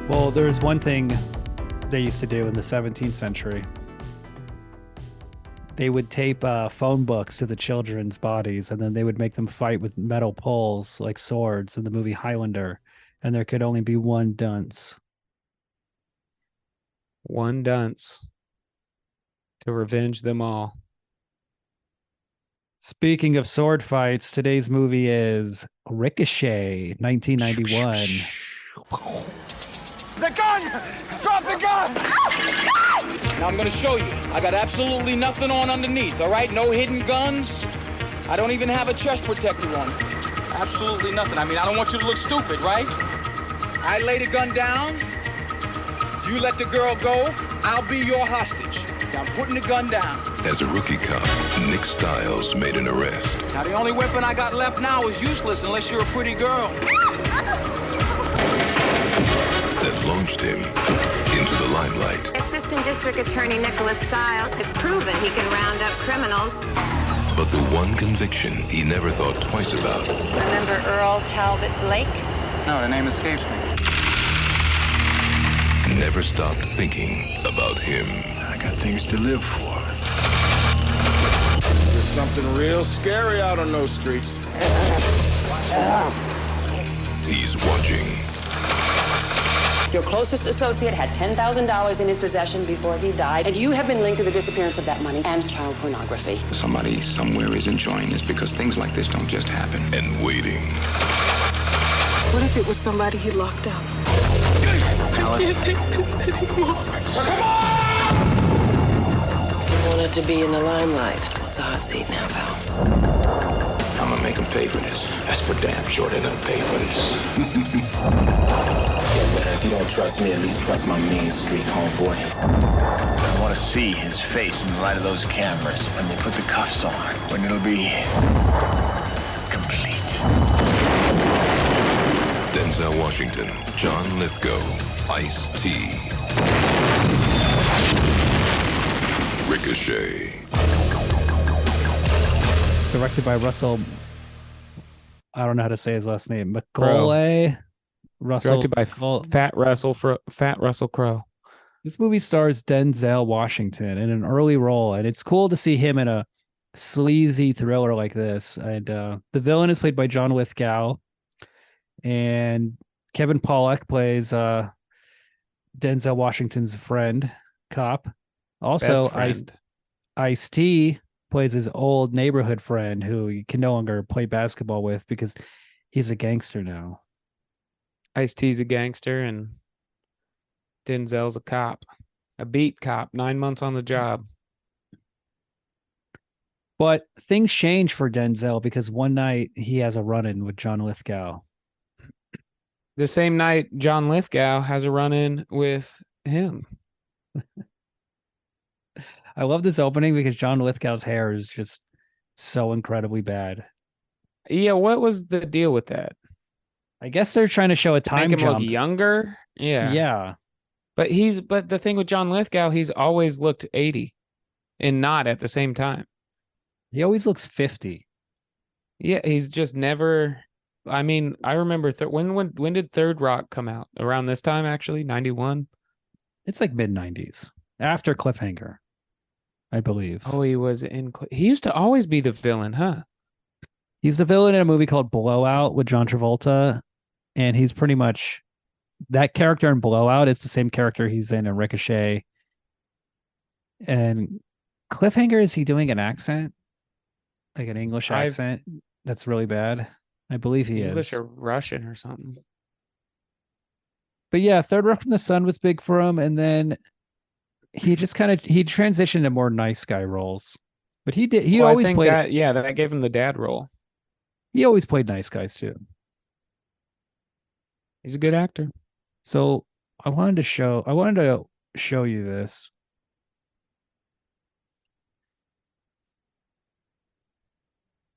Well, there's one thing they used to do in the 17th century. They would tape phone books to the children's bodies, and then they would make them fight with metal poles like swords in the movie Highlander, and there could only be one dunce. One dunce to revenge them all. Speaking of sword fights, today's movie is Ricochet, 1991. The gun! Drop the gun! Now I'm gonna show you. I got absolutely nothing on underneath, all right? No hidden guns. I don't even have a chest protector on. Absolutely nothing. I mean, I don't want you to look stupid, right? I lay the gun down. You let the girl go. I'll be your hostage. Now I'm putting the gun down. As a rookie cop, Nick Stiles made an arrest. Now the only weapon I got left now is useless unless you're a pretty girl. That launched him into the limelight. Assistant District Attorney Nicholas Stiles has proven he can round up criminals. But the one conviction he never thought twice about Remember Earl Talbot Blake? No, the name escapes me. never stopped thinking about him. I got things to live for. There's something real scary out on those streets. He's watching. Your closest associate had $10,000 in his possession before he died, and you have been linked to the disappearance of that money and child pornography. Somebody somewhere is enjoying this because things like this don't just happen. And waiting. What if it was somebody he locked up? I can't take this anymore. You wanted to be in the limelight. What's a hot seat now, pal? I'm gonna make them pay for this. That's for damn sure they're gonna pay for this. Yeah, man, if you don't trust me, at least trust my mean street homeboy. I want to see his face in the light of those cameras when they put the cuffs on, when it'll be complete. Denzel Washington, John Lithgow, Ice-T. Ricochet. Directed by Russell. I don't know how to say his last name. Macaulay. Russell. Directed by Fat Russell Crowe. This movie stars Denzel Washington in an early role, and it's cool to see him in a sleazy thriller like this. And the villain is played by John Lithgow, and Kevin Pollak plays Denzel Washington's friend, cop. Also, Ice-T plays his old neighborhood friend who he can no longer play basketball with because he's a gangster now. Ice-T's a gangster and Denzel's a cop. A beat cop, 9 months on the job. But things change for Denzel because one night he has a run-in with John Lithgow. The same night John Lithgow has a run-in with him. I love this opening because John Lithgow's hair is just so incredibly bad. Yeah, what was the deal with that? I guess they're trying to show a time Make him jump. look younger? Yeah. Yeah. But the thing with John Lithgow, he's always looked 80 and not at the same time. He always looks 50. Yeah, he's just never. I mean, I remember when did Third Rock come out? Around this time, actually, 91. It's like mid-90s after Cliffhanger, I believe. Oh, he was he used to always be the villain, huh? He's the villain in a movie called Blowout with John Travolta, and he's pretty much that character in Blowout is the same character he's in Ricochet. And Cliffhanger, is he doing an accent? Like an English accent? That's really bad. I believe he English is. or Russian or something. But yeah, Third Rock from the Sun was big for him, and then he just he transitioned to more nice guy roles. But he always played that gave him the dad role. He always played nice guys too. He's a good actor. So I wanted to show you this.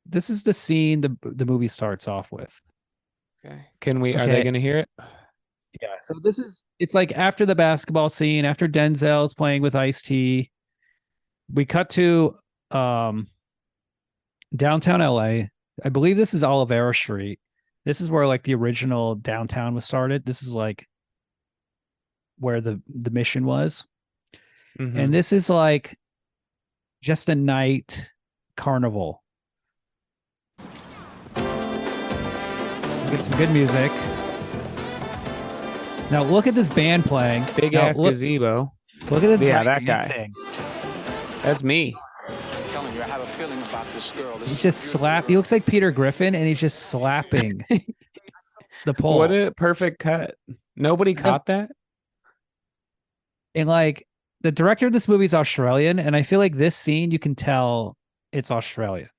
This is the scene the movie starts off with. Okay. Are they going to hear it? Yeah. So it's like after the basketball scene, after Denzel's playing with Ice-T, we cut to downtown LA. I believe this is Olivera Street. This is where like the original downtown was started. This is like where the mission was. Mhm. And this is like just a night carnival. Get some good music. Now look at this band playing. Big Now, ass gazebo. Look at this Yeah, guy that guy. dancing. That's me. I'm telling you, I have a feeling about this girl. He's just slap. He looks like Peter Griffin, and he's just slapping the pole. What a perfect cut. Nobody caught that. And like the director of this movie is Australian, and I feel like this scene you can tell it's Australian.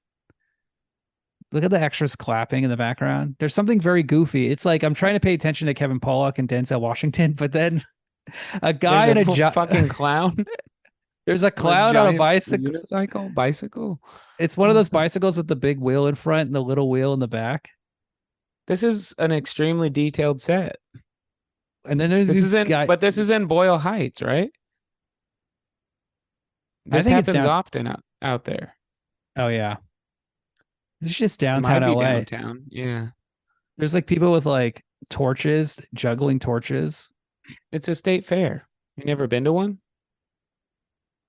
Look at the extras clapping in the background. There's something very goofy. It's like I'm trying to pay attention to Kevin Pollak and Denzel Washington, but then a guy in a fucking clown. There's a clown on a bicycle. Bicycle. It's one of those bicycles with the big wheel in front and the little wheel in the back. This is an extremely detailed set. And then there's this is in, guy. but this is in Boyle Heights, right? This think it's happens down... often out there. Oh yeah, it's just It downtown might be LA. downtown. Yeah, there's like people with like torches, juggling torches. It's a state fair. You never been to one?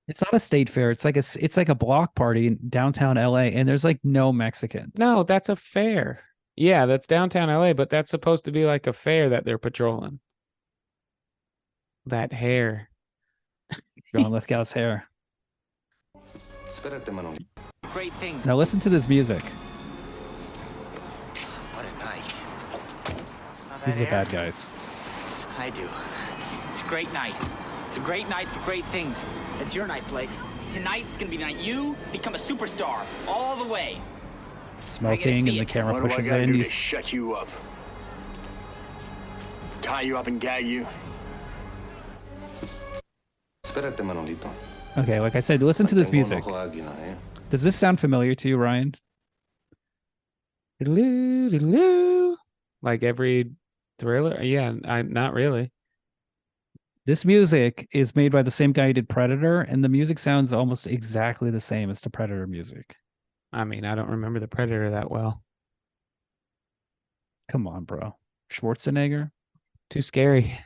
It's not a state fair. It's like a block party in downtown LA, and there's like no Mexicans. No, that's a fair. Yeah, that's downtown LA, but that's supposed to be like a fair that they're patrolling. That hair. John Lithgow's hair. Great things. Now listen to this music. What a night. These are the bad guys. I do. It's a great night. It's a great night for great things. It's your night, Blake. Tonight's gonna be the night you become a superstar all the way. Smoking, and the camera pushes What do I gotta in. do to shut you up? Tie you up and gag you? Okay, like I said, listen to this music. Does this sound familiar to you, Ryan? Like every Thriller? Yeah, not really. This music is made by the same guy who did Predator, and the music sounds almost exactly the same as the Predator music. I mean, I don't remember the Predator that well. Come on, bro. Schwarzenegger? Too scary.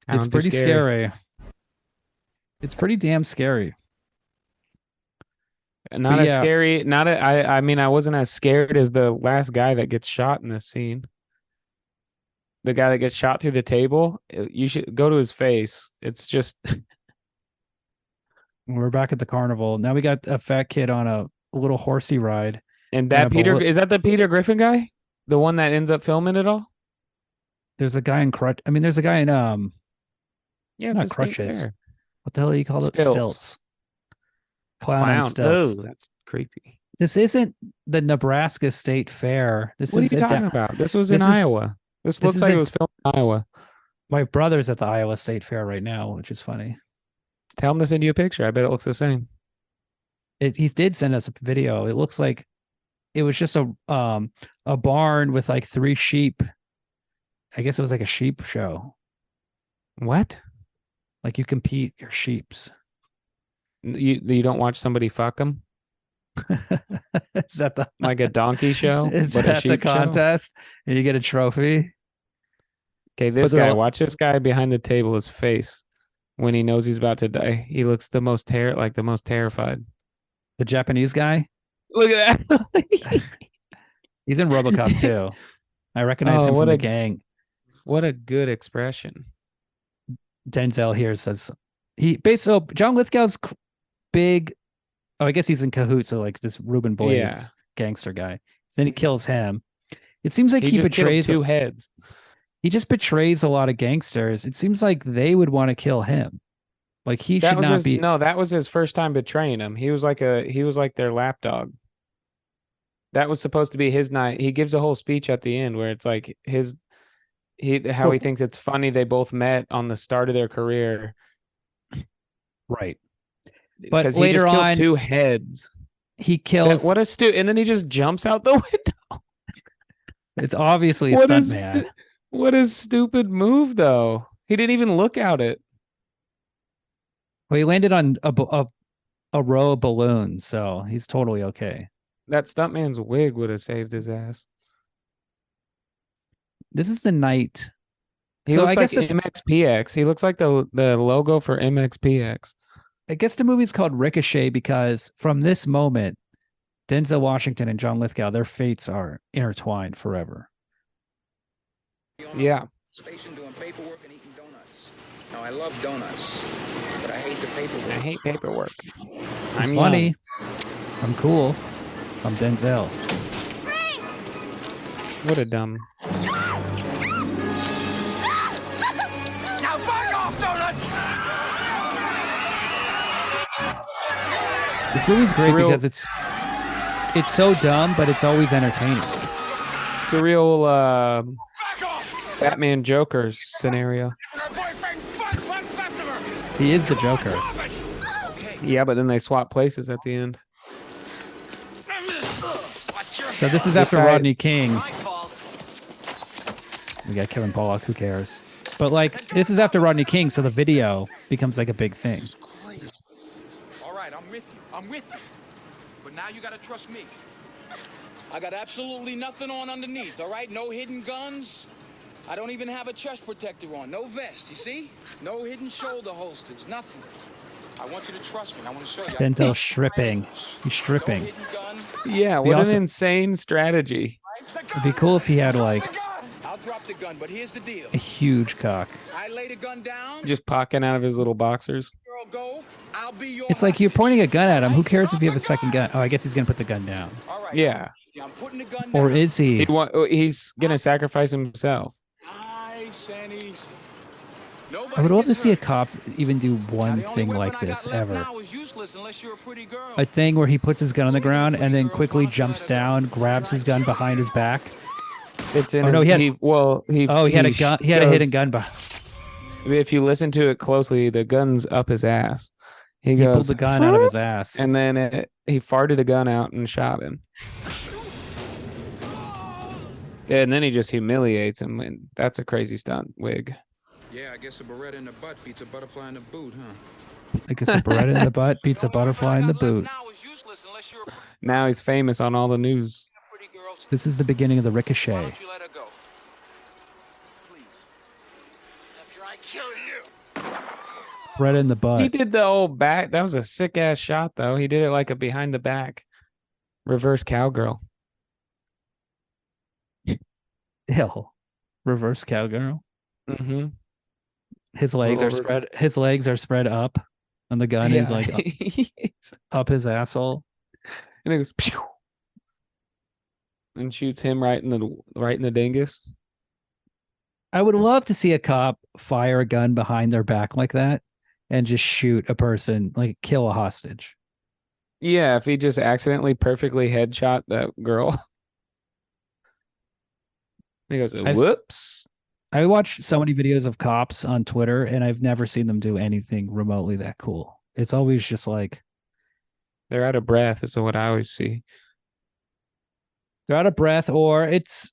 It's pretty scary. It's pretty damn scary. Not as scary. I mean, I wasn't as scared as the last guy that gets shot in this scene. The guy that gets shot through the table. You should go to his face. It's just. We're back at the carnival. Now we got a fat kid on a little horsey ride. And that is that the Peter Griffin guy? The one that ends up filming it all? There's a guy in there's a guy in yeah, it's not a crutches. Fair. What the hell do you call it? Stilts. Clown on stilts. Oh, that's creepy. This isn't the Nebraska State Fair. What are you talking about? This was in Iowa. This looks like it was filmed in Iowa. My brother's at the Iowa State Fair right now, which is funny. Tell him to send you a picture. I bet it looks the same. He did send us a video. It looks like it was just a barn with like 3 sheep. I guess it was like a sheep show. What? Like you compete your sheeps. You don't watch somebody fuck them? Is that the like a donkey show? Is that the contest? And you get a trophy? Okay, this guy. Watch this guy behind the table. His face when he knows he's about to die. He looks the most terrified. The Japanese guy. Look at that. He's in RoboCop too. I recognize him from the gang. What a good expression. Denzel here says John Lithgow's big. Oh, I guess he's in cahoots. So like this Ruben Blades gangster guy. Then he kills him. It seems like he betrays 2 heads. He just betrays a lot of gangsters. It seems like they would want to kill him. Like he should not be. No, that was his first time betraying him. He was like their lapdog. That was supposed to be his night. He gives a whole speech at the end where it's like he thinks it's funny they both met on the start of their career. Right. But because later he just on, killed 2 heads. He kills. And then he just jumps out the window. It's obviously a stuntman. What a stupid move, though. He didn't even look at it. Well, he landed on a row of balloons, so he's totally okay. That stuntman's wig would have saved his ass. This is the night He So I looks like guess it's MXPX. He looks like the logo for MXPX. I guess the movie's called Ricochet because from this moment, Denzel Washington and John Lithgow, their fates are intertwined forever. Yeah. Station doing paperwork and eating donuts. Now I love donuts, but I hate the paperwork. I hate paperwork. It's I'm funny. young. I'm cool. I'm Denzel. What a dumb. Now back off, donuts! This movie's great real- because it's so dumb, but it's always entertaining. It's a real Batman Joker scenario. He is the Joker. Yeah, but then they swap places at the end. So this is after Rodney King. We got Kevin Pollak, who cares? But like, this is after Rodney King, so the video becomes like a big thing. All right, I'm with you. I'm with you. But now you gotta trust me. I got absolutely nothing on underneath, all right? No hidden guns. I don't even have a chest protector on. No vest, you see? No hidden shoulder holsters, nothing. I want you to trust me. I want to show you. Denzel stripping. He's stripping. Yeah, what an insane strategy. It'd be cool if he had like I'll drop the gun, but here's the deal. a huge cock. I lay the gun down. Just pocking out of his little boxers. Girl, go. I'll be your It's like you're pointing a gun at him. Who cares if you have a second gun? Oh, I guess he's gonna put the gun down. Yeah. I'm putting the gun Or down. is he? He's gonna sacrifice himself. Nice and easy. I would love to see a cop even do one thing like this ever. A thing where he puts his gun on the ground and then quickly jumps down, grabs his gun behind his back. It's in. Oh, no, his, he had- he had a gun. He had a hidden goes- gun behind. If you listen to it closely, the gun's up his ass. He He goes, pulled the gun out of his ass. and then he farted a gun out and shot him. And then he just humiliates him, and that's a crazy stunt, Wig. Yeah, I guess a Beretta in the butt beats a butterfly in the boot, huh? I guess a Beretta in the butt beats a butterfly in the boot. Now he's famous on all the news. This is the beginning of the Ricochet. Beretta in the He butt. did the old back. That was a sick ass shot, though. He did it like a behind the back reverse cowgirl. Ew. Reverse cowgirl. Mm-hmm. His legs are Over- spread. His legs are spread up on the gun. He's like up his asshole. And it goes pew, and shoots him right in the dingus. I would love to see a cop fire a gun behind their back like that and just shoot a person, like kill a hostage. Yeah, if he just accidentally perfectly headshot that girl. He goes, I've- whoops. I watch so many videos of cops on Twitter and I've never seen them do anything remotely that cool. It's always just like They're out of breath. That's what I always see. they're out of breath or it's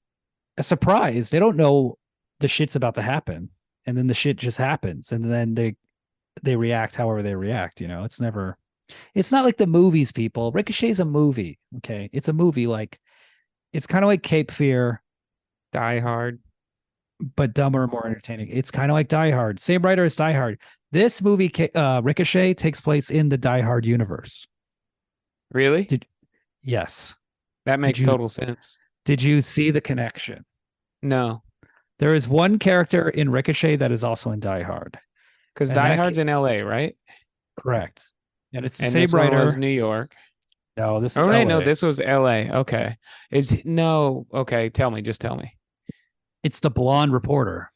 a surprise. They don't know the shit's about to happen. And then the shit just happens. And then they react however they react. You know, it's not like the movies, people. Ricochet's a movie. Okay. It's a movie. Like it's kind of like Cape Fear, Die Hard. but dumber and more entertaining. It's kind of like Die Hard. Same writer as Die Hard. This movie, Ricochet, takes place in the Die Hard universe. Really? Yes. That makes you- total sense. Did you see the connection? No, There is one character in Ricochet that is also in Die Hard. because And Die that Hard's in LA, right? Correct. And it's the And same this one writer. was New York. No, this is Oh, wait, no, LA. this was LA. Okay. Okay, tell me, just tell me. It's the blonde reporter.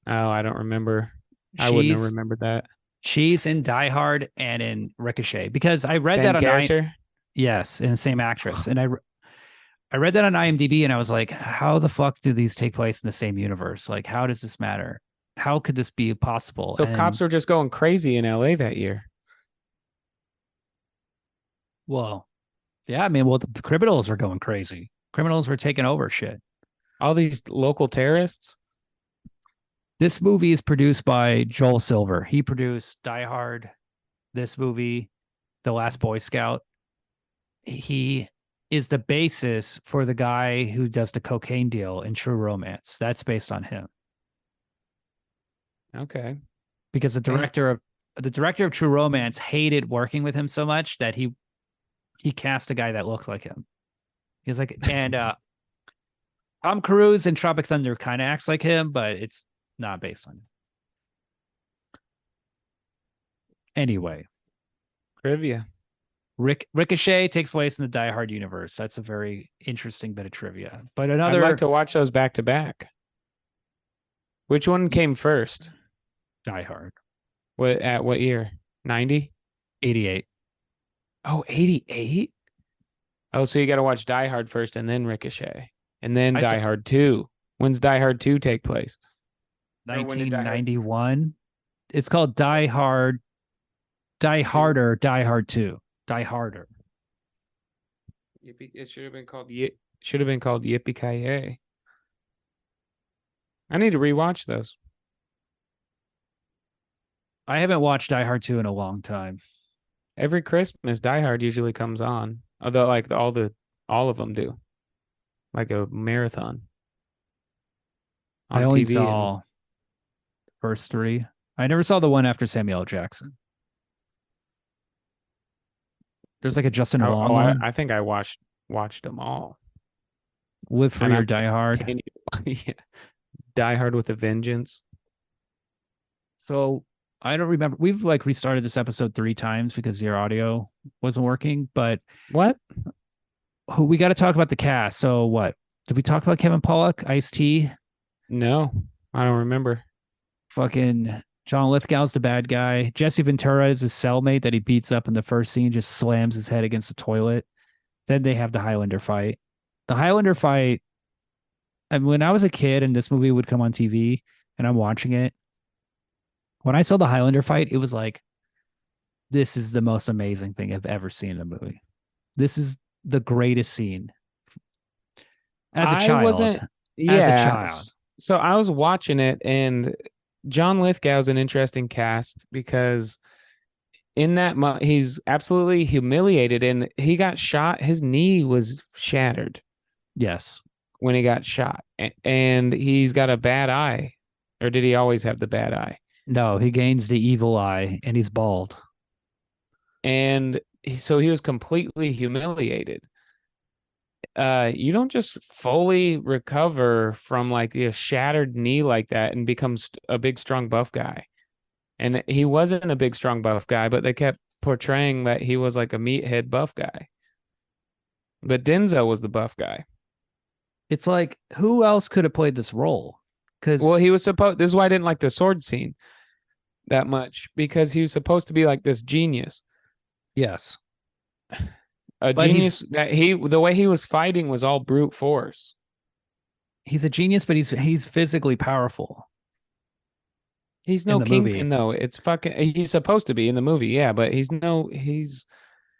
Oh, I don't remember. I wouldn't have She's- remembered that. She's in Die Hard and in Ricochet because I read Same that on character? Yes, and the same actress. And I read that on IMDb and I was like, how the fuck do these take place in the same universe? Like, how does this matter? How could this be possible? So And, cops were just going crazy in LA that year. well, yeah, I mean, well, the criminals were going crazy. Criminals were taking over shit. All these local terrorists. This movie is produced by Joel Silver. He produced Die Hard, this movie, The Last Boy Scout. He is the basis for the guy who does the cocaine deal in True Romance. That's based on him. Okay. because the director of True Romance hated working with him so much that he cast a guy that looked like him. He's like, and Tom Cruise in Tropic Thunder kind of acts like him, but it's not based on him. Anyway, Trivia. Ricochet takes place in the Die Hard universe. That's a very interesting bit of trivia. But I'd another like to watch those back to back. Which one came first? Die Hard. At what year? 90? 88. Oh, 88? Oh, so you got to watch Die Hard first and then Ricochet. And then Die Hard 2. When's Die Hard 2 take place? 1991. It's called Die Hard. Die Harder, Die Hard 2. Die Harder. It should have been called Yippee-Ki-Yay. I need to rewatch those. I haven't watched Die Hard 2 in a long time. Every Christmas, Die Hard usually comes on. Although, like all of them do, like a marathon. I only saw the first three. I never saw the one after Samuel L. Jackson. There's like a Justin Long one. I think I watched them all. Live Free or Die Hard. Yeah. Die Hard with a Vengeance. So I don't remember. We've like restarted this episode 3 times because your audio wasn't working. But what? We got to talk about the cast. So what? Did we talk about Kevin Pollak, Ice-T? No, I don't remember. Fucking John Lithgow's the bad guy. Jesse Ventura is his cellmate that he beats up in the first scene, just slams his head against the toilet. Then they have the Highlander fight. The Highlander fight, and when I was a kid and this movie would come on TV and I'm watching it, when I saw the Highlander fight, it was like, this is the most amazing thing I've ever seen in a movie. This is the greatest scene. As a child. As a child. So I was watching it, and John Lithgow's an interesting cast because in that he's absolutely humiliated, and he got shot. His knee was shattered. Yes. When he got shot, and he's got a bad eye. Or did he always have the bad eye? No, he gains the evil eye, and he's bald. And so he was completely humiliated. You don't just fully recover from like a shattered knee like that and become a big, strong, buff guy. And he wasn't a big, strong, buff guy, but they kept portraying that he was like a meathead buff guy. But Denzel was the buff guy. It's like, who else could have played this role? Well, he was supposed. This is why I didn't like the sword scene that much, because he was supposed to be like this genius. Yes. A genius that the way he was fighting was all brute force. He's a genius, but he's physically powerful. He's no Kingpin though. It's fucking. He's supposed to be in the movie, yeah, but he's. Well,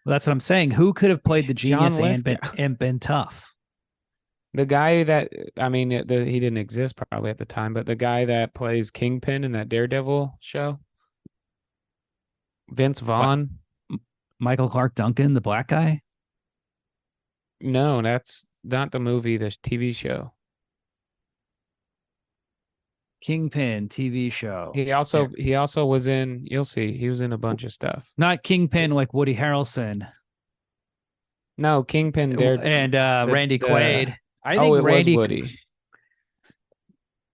that's what I'm saying. Who could have played the genius and been tough? The guy that he didn't exist probably at the time, but the guy that plays Kingpin in that Daredevil show, Vince Vaughn, Michael Clark Duncan, the black guy. No, that's not the movie. The TV show. Kingpin TV show. He also was in. You'll see. He was in a bunch of stuff. Not Kingpin like Woody Harrelson. No, Kingpin. And Randy Quaid. I think it Randy was Woody.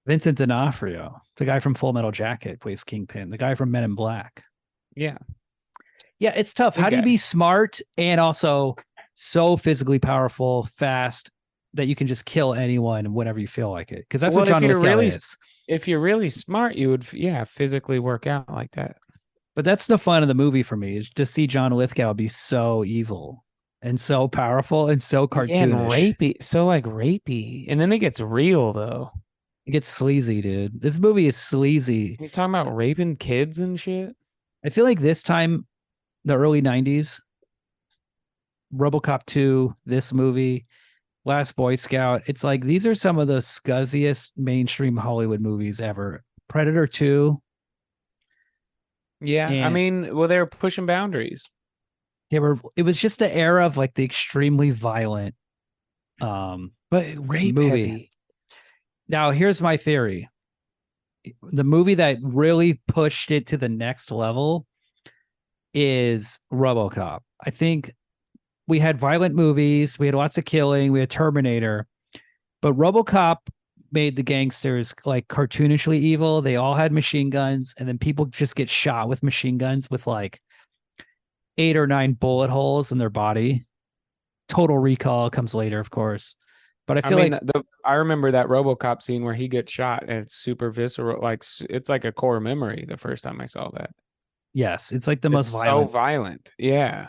Vincent D'Onofrio, the guy from Full Metal Jacket, plays Kingpin. The guy from Men in Black. Yeah. Yeah, it's tough. How do you be smart and also so physically powerful, fast, that you can just kill anyone whenever you feel like it? Because that's what John Lithgow is. If you're really smart, you would, physically work out like that. But that's the fun of the movie for me, is to see John Lithgow be so evil and so powerful and so cartoonish. Yeah, and rapey. So like rapey. And then it gets real though. It gets sleazy, dude. This movie is sleazy. He's talking about raping kids and shit. I feel like this time, the early 90s, RoboCop 2, this movie, Last Boy Scout, it's like these are some of the scuzziest mainstream Hollywood movies ever. Predator 2. Yeah, they were pushing boundaries. It was just the era of like the extremely violent but rape movie. heavy. Now, here's my theory. The movie that really pushed it to the next level is RoboCop. I think we had violent movies, we had lots of killing, we had Terminator, but RoboCop made the gangsters like cartoonishly evil. They all had machine guns, and then people just get shot with machine guns with like 8 or 9 bullet holes in their body. Total Recall comes later, of course. But I feel like I remember that RoboCop scene where he gets shot and it's super visceral. Like it's like a core memory the first time I saw that. yes, it's like the most It's violent. so violent. Yeah.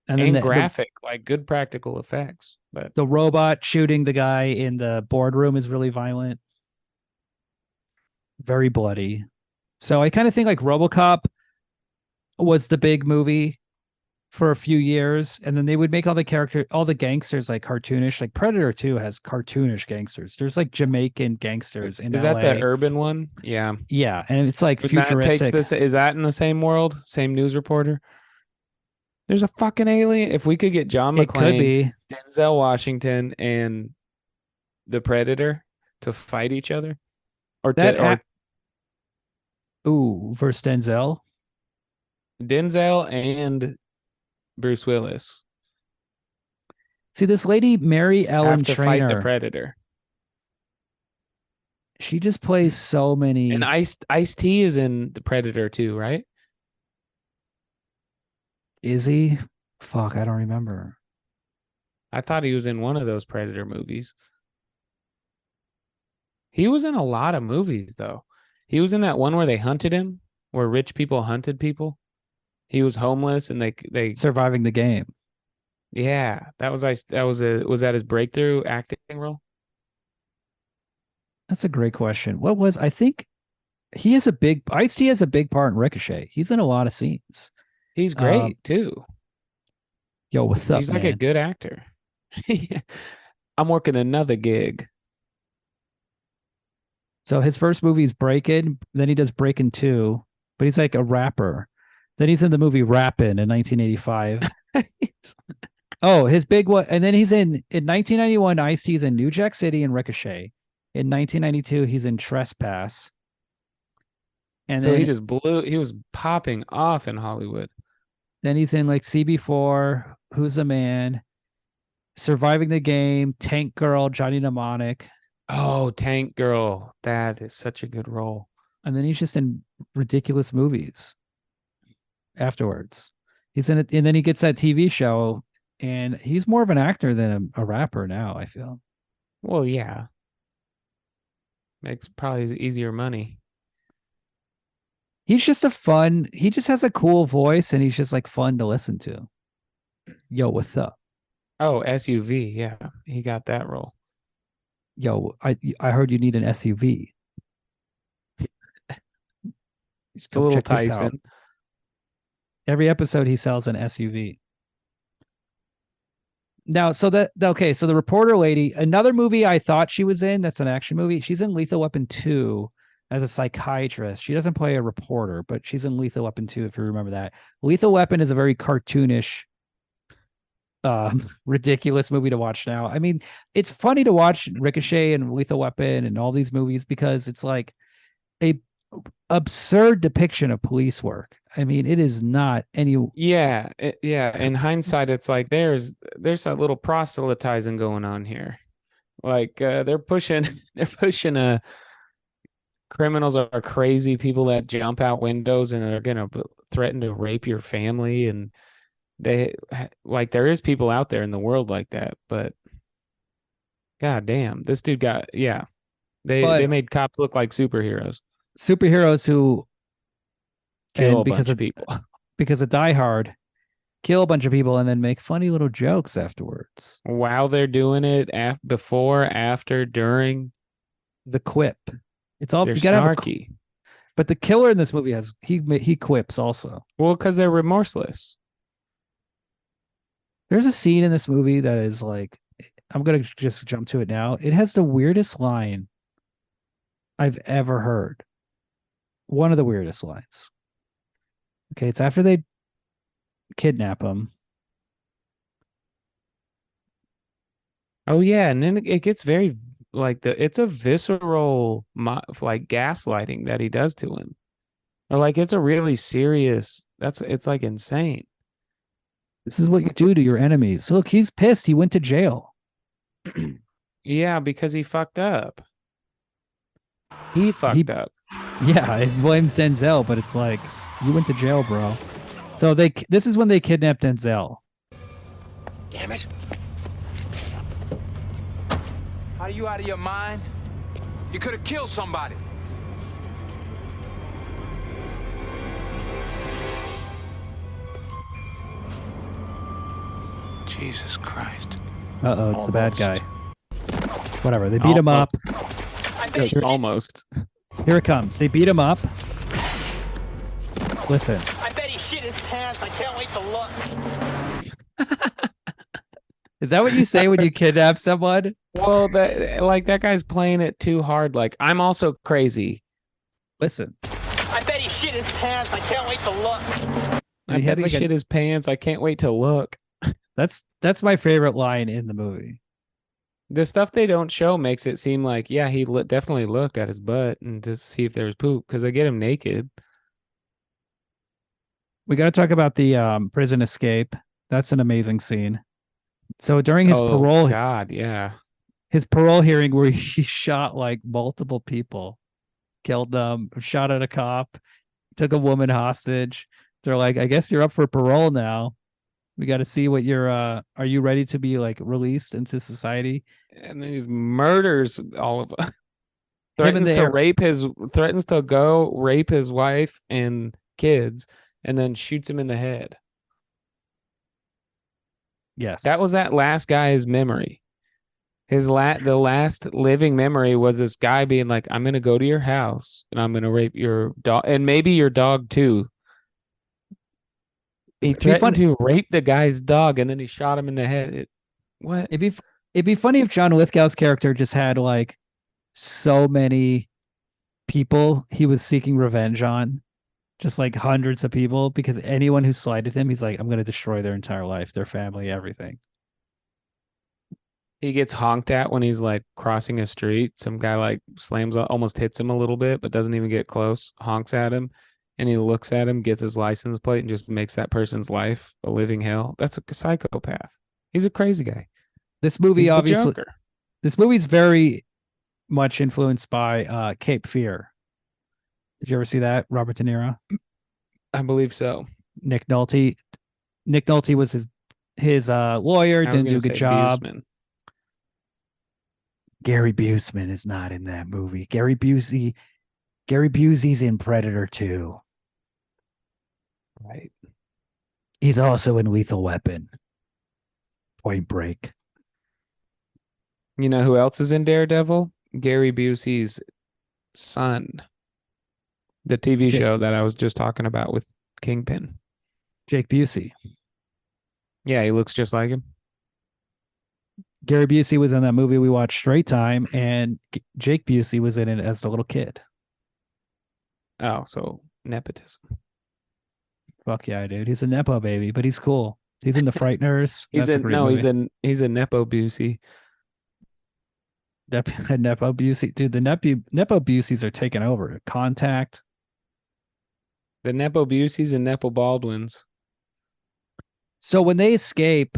And then And the graphic, like good practical effects. But the robot shooting the guy in the boardroom is really violent, very bloody. So I kind of think like RoboCop was the big movie for a few years, and then they would make all the gangsters like cartoonish. Like Predator 2 has cartoonish gangsters. There's like Jamaican gangsters in is that the LA. urban one? Yeah. Yeah, and it's like But that takes futuristic. this. Is that in the same world? Same news reporter? There's a fucking alien. If we could get John It could McClane, be Denzel Washington, and the Predator to fight each other, or that. to or Ooh, versus Denzel. Denzel and Bruce Willis See, this lady, Mary Ellen have to fight the Trainor, Predator. she just plays so many. And Ice-T is in the Predator too, right? Is he? Fuck, I don't remember. I thought he was in one of those Predator movies. He was in a lot of movies though. He was in that one where they hunted him, where rich people hunted people. He was homeless and they Surviving the Game. Yeah, that was was that his breakthrough acting role? That's a great question. What was I think Ice-T has a big part in Ricochet. He's in a lot of scenes. He's great too. Yo, what's up, He's man? like a good actor. I'm working another gig. So his first movie is Breakin', then he does Breakin' 2, but he's like a rapper. Then he's in the movie Rappin' in 1985. Oh, his big one, and then he's in 1991. Ice-T's in New Jack City and Ricochet. In 1992, he's in Trespass. And So then he just blew. He was popping off in Hollywood. then he's in like CB4, Who's the Man, Surviving the Game, Tank Girl, Johnny Mnemonic. Oh, Tank Girl. That is such a good role. And then he's just in ridiculous movies afterwards. He's in it, and then he gets that TV show, and he's more of an actor than a rapper now, I feel. Well, yeah. Makes probably easier money. He just has a cool voice, and he's just like fun to listen to. Yo, what's up? Oh, SUV. Yeah, he got that role. Yo, I heard you need an SUV. It's a little Tyson. Every episode he sells an SUV. Now, so the reporter lady, another movie I thought she was in, that's an action movie. She's in Lethal Weapon 2 as a psychiatrist. She doesn't play a reporter, but she's in Lethal Weapon 2, if you remember that. Lethal Weapon is a very cartoonish, ridiculous movie to watch now. I mean, it's funny to watch Ricochet and Lethal Weapon and all these movies because it's like a absurd depiction of police work. I mean, it is not any. Yeah. In hindsight, it's like there's a little proselytizing going on here. Like they're pushing criminals are crazy people that jump out windows and are gonna threaten to rape your family, and they like there is people out there in the world like that. But god damn, this dude got they made cops look like superheroes Who kill a bunch of people because of Die Hard, kill a bunch of people and then make funny little jokes afterwards while they're doing it. Before, after, during, the quip. It's all they're you gotta snarky. But the killer in this movie has he quips also. Well, because they're remorseless. There's a scene in this movie that is like, I'm gonna just jump to it now. It has the weirdest line I've ever heard. One of the weirdest lines. Okay, it's after they kidnap him. Oh yeah, and then it gets very it's a visceral like gaslighting that he does to him. Or like it's a really serious, it's like insane. This is what you do to your enemies. Look, he's pissed. He went to jail. Yeah, because he fucked up. He fucked up. Yeah, it blames Denzel, but it's like, you went to jail, bro. So this is when they kidnapped Denzel. Damn it. Are you out of your mind? You could have killed somebody. Jesus Christ. Uh-oh, it's the bad guy. Whatever, they beat him up. Almost. Here it comes. They beat him up. Listen. I bet he shit his pants. I can't wait to look. Is that what you say when you kidnap someone? Well, that guy's playing it too hard. Like, I'm also crazy. Listen. I bet he shit his pants. I can't wait to look. I bet he shit his pants. I can't wait to look. That's my favorite line in the movie. The stuff they don't show makes it seem like, yeah, he definitely looked at his butt and to see if there was poop because they get him naked. We got to talk about the prison escape. That's an amazing scene. So during his parole, God, yeah, his parole hearing where he shot like multiple people, killed them, shot at a cop, took a woman hostage. They're like, I guess you're up for parole now. We got to see what you're. Are you ready to be like released into society? And then he murders all of them. Threatens to go rape his wife and kids, and then shoots him in the head. Yes, that was that last guy's memory. The last living memory was this guy being like, "I'm gonna go to your house and I'm gonna rape your dog and maybe your dog too." He threatened to rape the guy's dog, and then he shot him in the head. What? It'd be funny if John Lithgow's character just had like so many people he was seeking revenge on, just like hundreds of people, because anyone who slighted him, he's like, I'm going to destroy their entire life, their family, everything. He gets honked at when he's like crossing a street. Some guy like almost hits him a little bit, but doesn't even get close, honks at him. And he looks at him, gets his license plate, and just makes that person's life a living hell. That's a psychopath. He's a crazy guy. This movie, obviously, this movie's very much influenced by Cape Fear. Did you ever see that? Robert De Niro? I believe so. Nick Nolte. Nick Nolte was his lawyer, didn't do a good job. Busman. Gary Busman is not in that movie. Gary Busey's in Predator 2. Right. He's also in Lethal Weapon. Point Break. You know who else is in Daredevil? Gary Busey's son. The TV show that I was just talking about with Kingpin. Jake Busey. Yeah, he looks just like him. Gary Busey was in that movie we watched, Straight Time, and Jake Busey was in it as the little kid. Oh, so nepotism. Fuck yeah, dude. He's a Nepo baby, but he's cool. He's in The Frighteners. He's a Nepo Busey. Nepo Busey. Dude, the Nepo Buseys are taking over. Contact. The Nepo Buseys and Nepo Baldwins. So when they escape,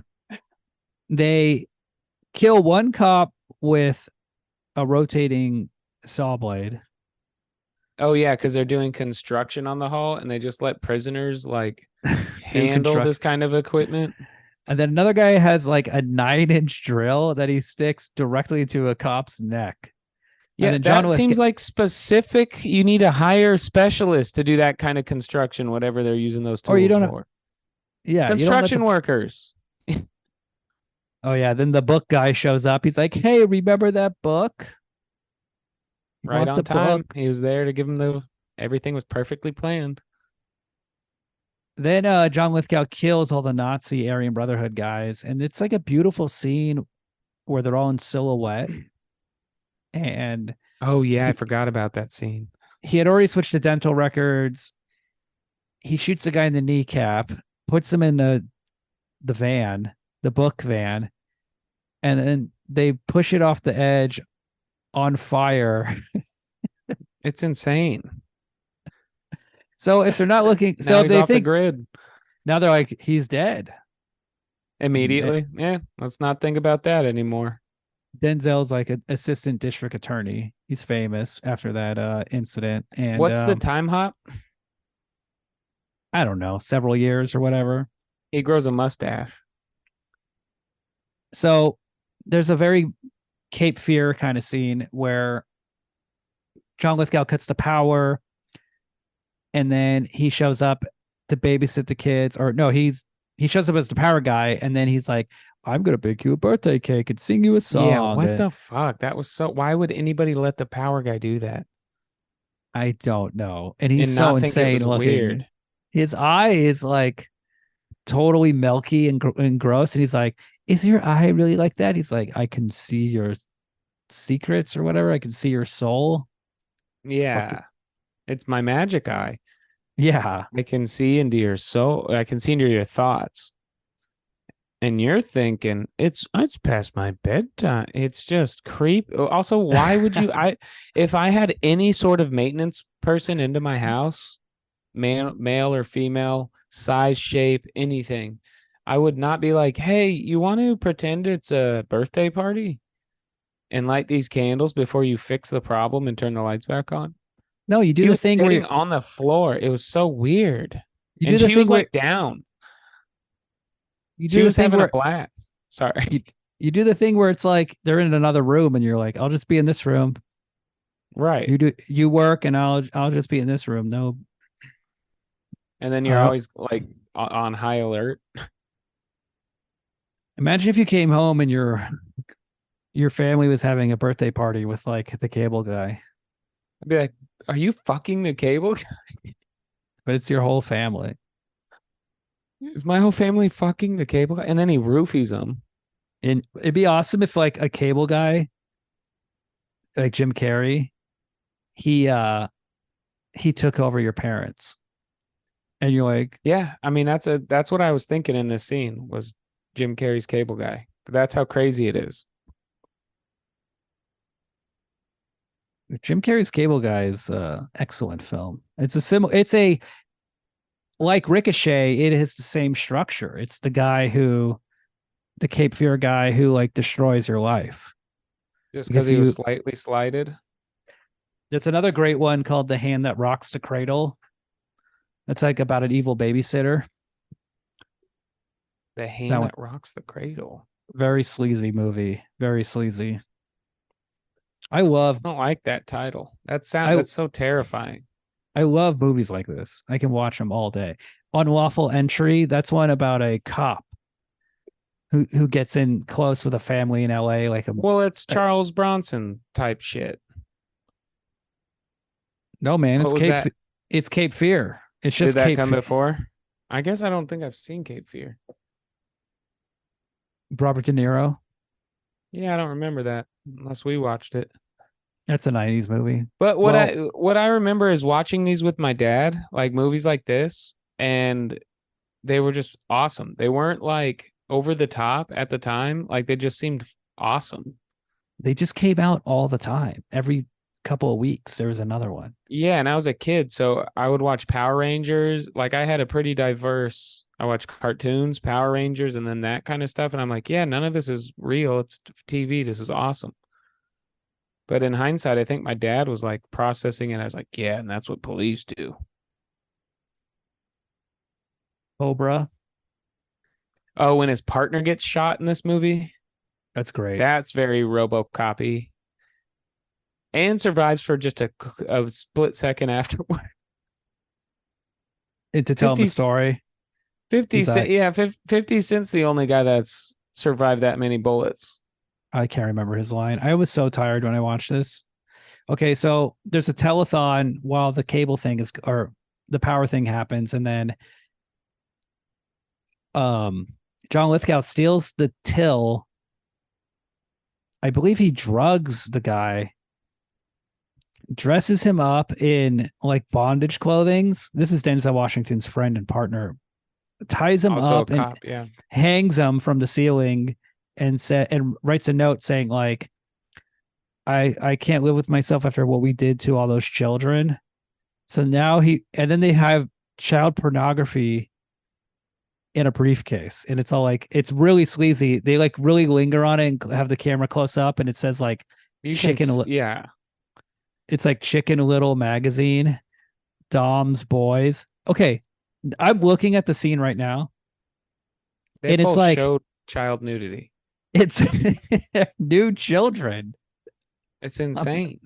they kill one cop with a rotating saw blade. Oh yeah, because they're doing construction on the hall, and they just let prisoners like handle this kind of equipment. And then another guy has like a 9-inch drill that he sticks directly into a cop's neck. Yeah, and then that seems like specific. You need a higher specialist to do that kind of construction, whatever they're using those tools for. Yeah, construction workers. Oh yeah, then the book guy shows up. He's like, "Hey, remember that book?" Right on time. He was there to give him everything was perfectly planned. Then John Lithgow kills all the Nazi Aryan Brotherhood guys, and it's like a beautiful scene where they're all in silhouette. And oh yeah, I forgot about that scene. He had already switched to dental records. He shoots the guy in the kneecap, puts him in the van, the book van, and then they push it off the edge on fire. It's insane. So if they're not looking, Now so if he's they off the think grid now they're like, he's dead. immediately. Yeah, let's not think about that anymore. Denzel's like an assistant district attorney. He's famous after that incident. And What's the time hop? I don't know, several years or whatever. He grows a mustache. So there's a very Cape Fear kind of scene where John Lithgow cuts the power and then he shows up to babysit the kids. Or no, he shows up as the power guy, and then he's like, I'm gonna bake you a birthday cake and sing you a song. Yeah, what the fuck? That was so. Why would anybody let the power guy do that? I don't know. And he's And so not think it insane was looking. weird. His eye is like totally milky and gross. And he's like, is your eye really like that? He's like, I can see your secrets or whatever. I can see your soul. Yeah, it's my magic eye. Yeah. I can see into your soul. I can see into your thoughts. And you're thinking it's past my bedtime. It's just creep. Also, why would you? If I had any sort of maintenance person into my house, male or female, size, shape, anything, I would not be like, hey, you want to pretend it's a birthday party and light these candles before you fix the problem and turn the lights back on? No, you do He the was thing where sitting on the floor. It was so weird. you And do the she thing was where like down. you She do the was thing having where a blast. Sorry. you do the thing where it's like they're in another room and you're like, I'll just be in this room. Right. You work and I'll just be in this room. No. And then you're always like on high alert. Imagine if you came home and your family was having a birthday party with like the cable guy. I'd be like, are you fucking the cable guy? But it's your whole family. Is my whole family fucking the cable guy? And then he roofies them. And it'd be awesome if like a cable guy, like Jim Carrey, he took over your parents. And you're like, yeah, I mean that's what I was thinking in this scene was Jim Carrey's cable guy. But that's how crazy it is. Jim Carrey's Cable Guy is excellent film. It's a like Ricochet, it has the same structure. It's the Cape Fear guy who like destroys your life. Just because he was slightly slided. There's another great one called The Hand That Rocks the Cradle. That's like about an evil babysitter. The Hand That Rocks the Cradle. Very sleazy movie. Very sleazy. I don't like that title. That's so terrifying. I love movies like this. I can watch them all day. Unlawful Entry, that's one about a cop who gets in close with a family in LA well, it's Charles Bronson type shit. No, man, it's Cape Fear. It's just Did that Cape come Fear. before? I guess I don't think I've seen Cape Fear. Robert De Niro. Yeah, I don't remember that unless we watched it. That's a 90s movie. But what I remember is watching these with my dad, like movies like this, and they were just awesome. They weren't like over the top at the time. Like they just seemed awesome. They just came out all the time. Every couple of weeks there was another one. Yeah, and I was a kid, so I would watch Power Rangers. Like I had a pretty diverse, I watched cartoons, Power Rangers, and then that kind of stuff. And I'm like, yeah, none of this is real. It's TV. This is awesome. But in hindsight, I think my dad was like processing it. I was like, yeah, and that's what police do. Cobra. Oh, when his partner gets shot in this movie. That's great. That's very RoboCop-y. And survives for just a split second afterward. And to tell him the story. 50 Cent, yeah, 50 Cent's the only guy that's survived that many bullets. I can't remember his line. I was so tired when I watched this. Okay, so there's a telethon while the cable thing is, or the power thing happens, and then John Lithgow steals the till. I believe he drugs the guy, dresses him up in like bondage clothing. This is Denzel Washington's friend and partner. Ties him Also up a cop, and hangs him from the ceiling and writes a note saying like, I can't live with myself after what we did to all those children. So now and then they have child pornography in a briefcase, and it's all like, it's really sleazy. They like really linger on it and have the camera close up, and it says like Yeah. It's like Chicken Little magazine, Dom's boys. Okay, I'm looking at the scene right now, They and it's both like showed child nudity. it's new children It's insane.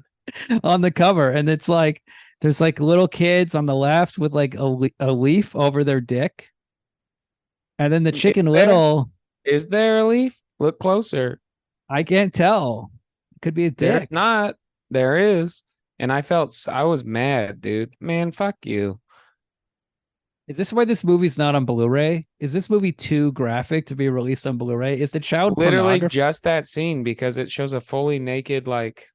on the cover, and it's like there's like little kids on the left with like a leaf over their dick, and then the Chicken Little. Is there a leaf? Look closer. I can't tell. It could be a dick. There's not. There is. And I was mad, dude. Man, fuck you. Is this why this movie's not on Blu-ray? Is this movie too graphic to be released on Blu-ray? Is the child Literally pornography? just that scene, because it shows a fully naked, like,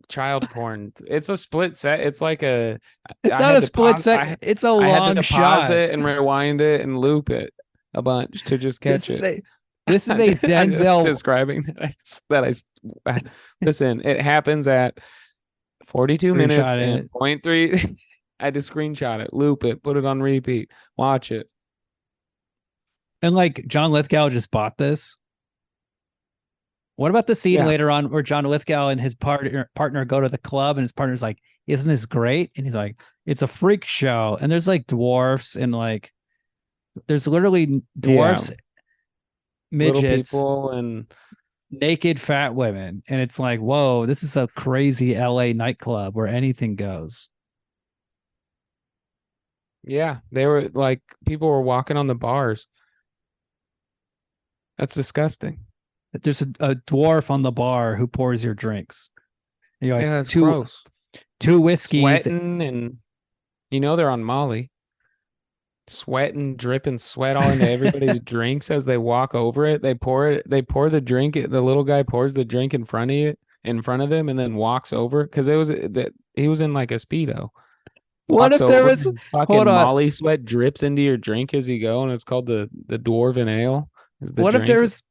child porn. It's a split set. It's like It's not a split set. It's a long I had to pause shot. it and rewind it and loop it a bunch to just catch it. This is a I'm just Denzel. describing listen. It happens at 42 minutes Screenshot and 0.3. I had to screenshot it, loop it, put it on repeat, watch it. And like John Lithgow just bought this. What about the scene later on where John Lithgow and his partner go to the club, and his partner's like, "Isn't this great?" And he's like, "It's a freak show." And there's like dwarfs, and like there's literally dwarfs, midgets, little people, and naked fat women, and it's like, whoa, this is a crazy LA nightclub where anything goes. yeah, they were like, people were walking on the bars. That's disgusting. There's a dwarf on the bar who pours your drinks. And you're like, Yeah, that's gross. Two whiskeys, Sweating, and they're on Molly. Sweating, dripping sweat all into everybody's drinks as they walk over it. They pour the drink. The little guy pours the drink in front of them, and then walks over, because he was in like a Speedo. What if there was fucking Molly sweat drips into your drink as you go, and it's called the Dwarven Ale. What if there's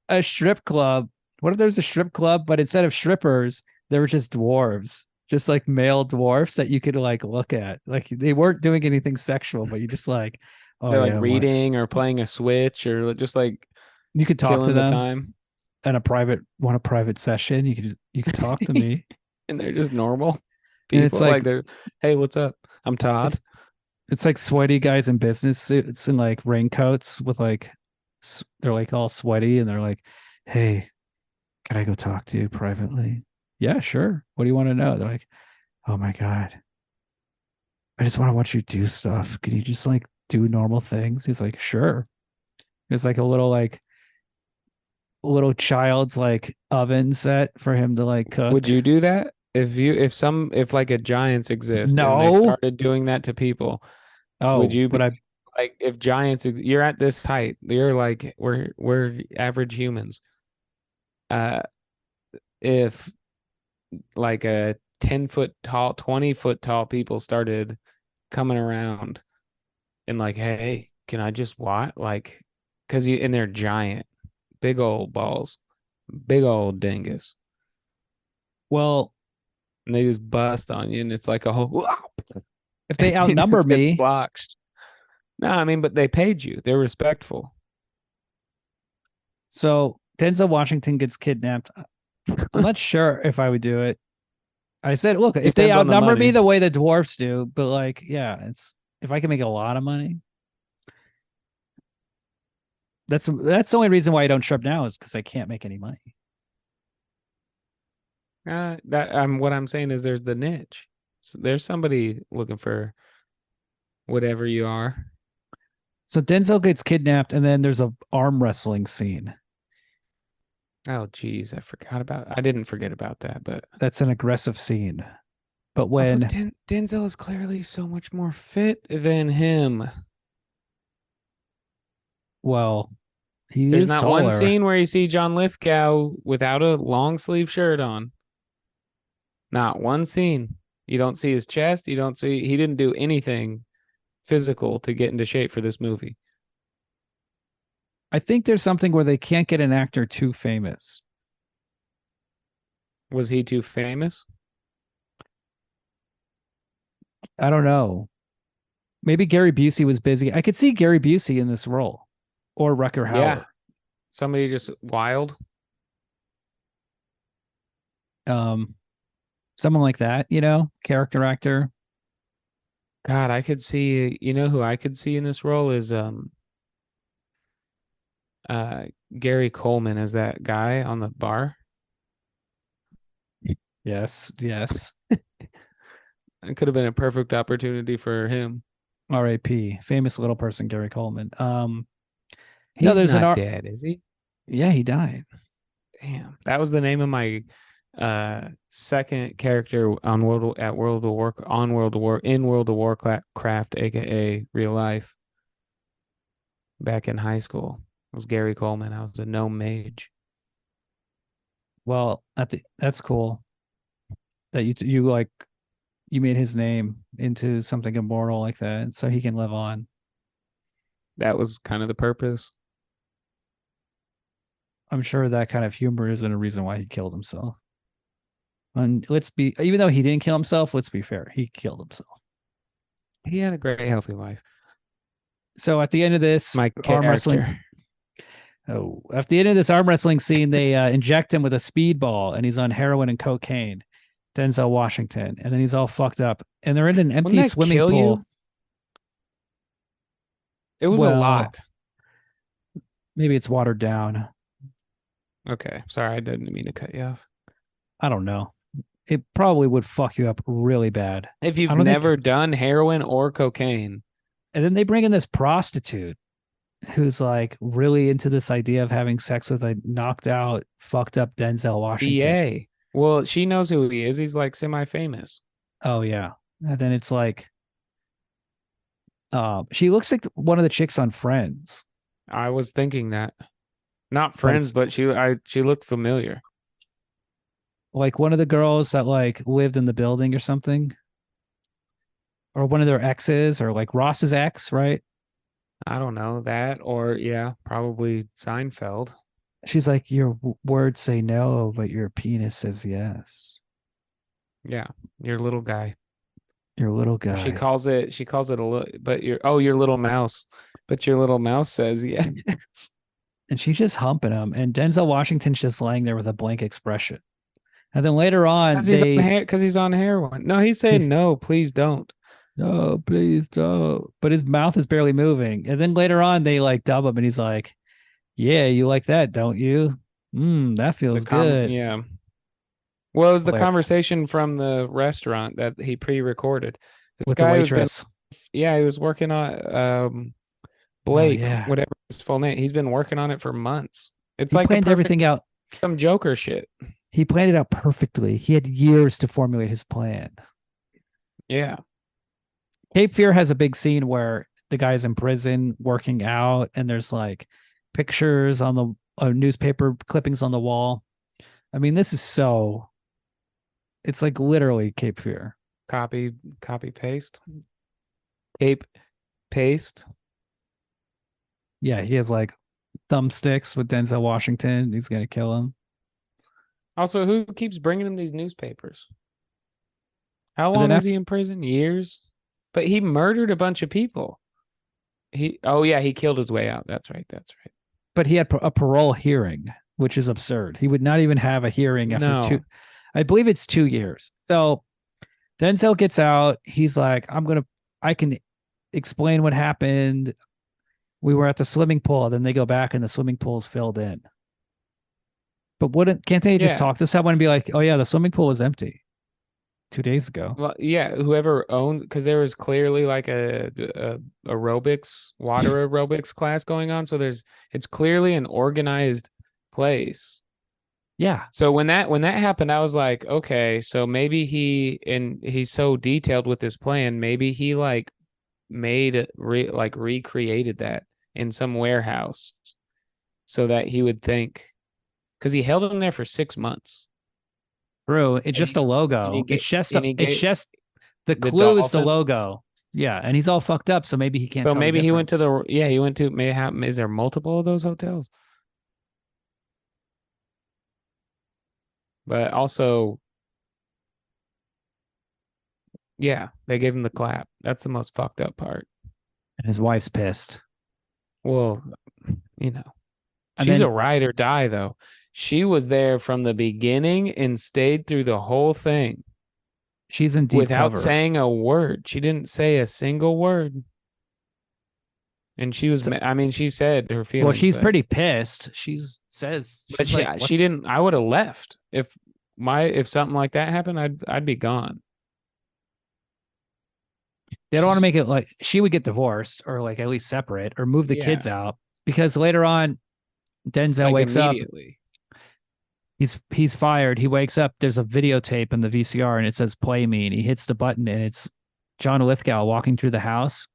a strip club? What if there's a strip club, but instead of strippers, there were just dwarves, just like male dwarfs that you could like look at. Like they weren't doing anything sexual, but you just like, they're like reading or playing a Switch, or just like you could talk to them time in a private session. You could talk to me, and they're just normal people. And it's like they're, hey, what's up? I'm Todd. It's like sweaty guys in business suits and like raincoats with like, they're like all sweaty, and they're like, hey, can I go talk to you privately? Yeah, sure. What do you want to know? They're like, oh my God, I just want to watch you do stuff. Can you just like do normal things? He's like, sure. There's like a little child's like oven set for him to like cook. Would you do that? If like a Giants exist, No. and they started doing that to people, would you? But like, if Giants, you're at this height, you're like, we're average humans. If like a 10-foot tall, 20-foot tall people started coming around and like, hey, can I just watch? Like, and they're giant, big old balls, big old dingus. Well, and they just bust on you, and it's like a whole. If they outnumber me, blocked. No, I mean, but they paid you. They're respectful. So Denzel Washington gets kidnapped. I'm not sure if I would do it. I said, look, if they outnumber me the way the dwarfs do, but like, yeah, it's if I can make a lot of money. That's the only reason why I don't strip now, is because I can't make any money. What I'm saying is there's the niche. So there's somebody looking for whatever you are. So Denzel gets kidnapped, and then there's a arm wrestling scene. Oh, geez, I didn't forget about that, but that's an aggressive scene. But when also, Denzel is clearly so much more fit than him. Well, there's not taller. One scene where you see John Lithgow without a long sleeve shirt on. Not one scene. You don't see his chest. He didn't do anything physical to get into shape for this movie. I think there's something where they can't get an actor too famous. Was he too famous? I don't know. Maybe Gary Busey was busy. I could see Gary Busey in this role, or Rucker Yeah. Hauer. Somebody just wild. Someone like that, character actor. God, I could see, who I could see in this role is Gary Coleman as that guy on the bar. Yes. It could have been a perfect opportunity for him. R.A.P. Famous little person, Gary Coleman. He's there's not dead, is he? Yeah, he died. Damn, that was the name of my second character on World of Warcraft, aka real life. Back in high school, it was Gary Coleman. I was a gnome mage. Well, that's cool. That you made his name into something immortal like that, so he can live on. That was kind of the purpose. I'm sure that kind of humor isn't a reason why he killed himself. And even though he didn't kill himself, let's be fair, he killed himself. He had a great, healthy life. So at the end of this arm wrestling, at the end of this arm wrestling scene, they inject him with a speedball, and he's on heroin and cocaine. Denzel Washington, and then he's all fucked up, and they're in an empty swimming pool. It was a lot. Maybe it's watered down. Okay, sorry, I didn't mean to cut you off. I don't know. It probably would fuck you up really bad if you've never done heroin or cocaine. And then they bring in this prostitute who's like really into this idea of having sex with a knocked out, fucked up Denzel Washington. BA. Well, she knows who he is. He's like semi-famous. Oh yeah. And then it's like she looks like one of the chicks on Friends. I was thinking that. Not Friends, but she looked familiar. Like one of the girls that like lived in the building or something. Or one of their exes, or like Ross's ex, right? I don't know that, or yeah, probably Seinfeld. She's like, your words say no, but your penis says yes. Yeah, your little guy. Your little guy. She calls it a little, but your little mouse. But your little mouse says yes. And she's just humping him, and Denzel Washington's just laying there with a blank expression. And then later on, because he's on heroin. No, he's saying no, please don't. No, please don't. But his mouth is barely moving. And then later on, they like dub him, and he's like, yeah, you like that, don't you? That feels good. Yeah. Well, it was the conversation from the restaurant that he pre-recorded. This with guy the waitress. he was working on Blake, whatever his full name. He's been working on it for months. It's like planned everything out. Some Joker shit. He planned it out perfectly. He had years to formulate his plan. Yeah. Cape Fear has a big scene where the guy's in prison working out, and there's like pictures on the newspaper clippings on the wall. I mean, this is it's like literally Cape Fear. Copy, paste. Cape, paste. Yeah, he has like thumbsticks with Denzel Washington. He's going to kill him. Also, who keeps bringing him these newspapers? How long is he in prison? Years? But he murdered a bunch of people. He killed his way out. That's right. But he had a parole hearing, which is absurd. He would not even have a hearing after I believe it's 2 years. So Denzel gets out. He's like, I can explain what happened. We were at the swimming pool. Then they go back and the swimming pool's filled in. But can't they just talk to someone and be like, oh yeah, the swimming pool was empty 2 days ago? Well, yeah, whoever owned, because there was clearly like a aerobics, water aerobics class going on. So it's clearly an organized place. Yeah. So when that happened, I was like, okay, so maybe he's so detailed with this plan. Maybe he like recreated that in some warehouse so that he would think, because he held him there for 6 months. True. It's just a logo. It's just the clue is the logo. Yeah, and he's all fucked up, so maybe he can't. So maybe he went to is there multiple of those hotels? But also, yeah, they gave him the clap. That's the most fucked up part. And his wife's pissed. Well, you know, And she's then a ride or die, though. She was there from the beginning and stayed through the whole thing she's in deep without cover. saying a word. She didn't say a single word. And she was, I mean, she said her feelings. Well, she's but, pretty pissed. Says, but she, like, she didn't. I would have left if something like that happened. I'd be gone. They don't want to make it like she would get divorced or like at least separate or move the kids out, because later on Denzel Like wakes up. immediately. He's fired. He wakes up. There's a videotape in the VCR and it says "play me," and he hits the button and it's John Lithgow walking through the house,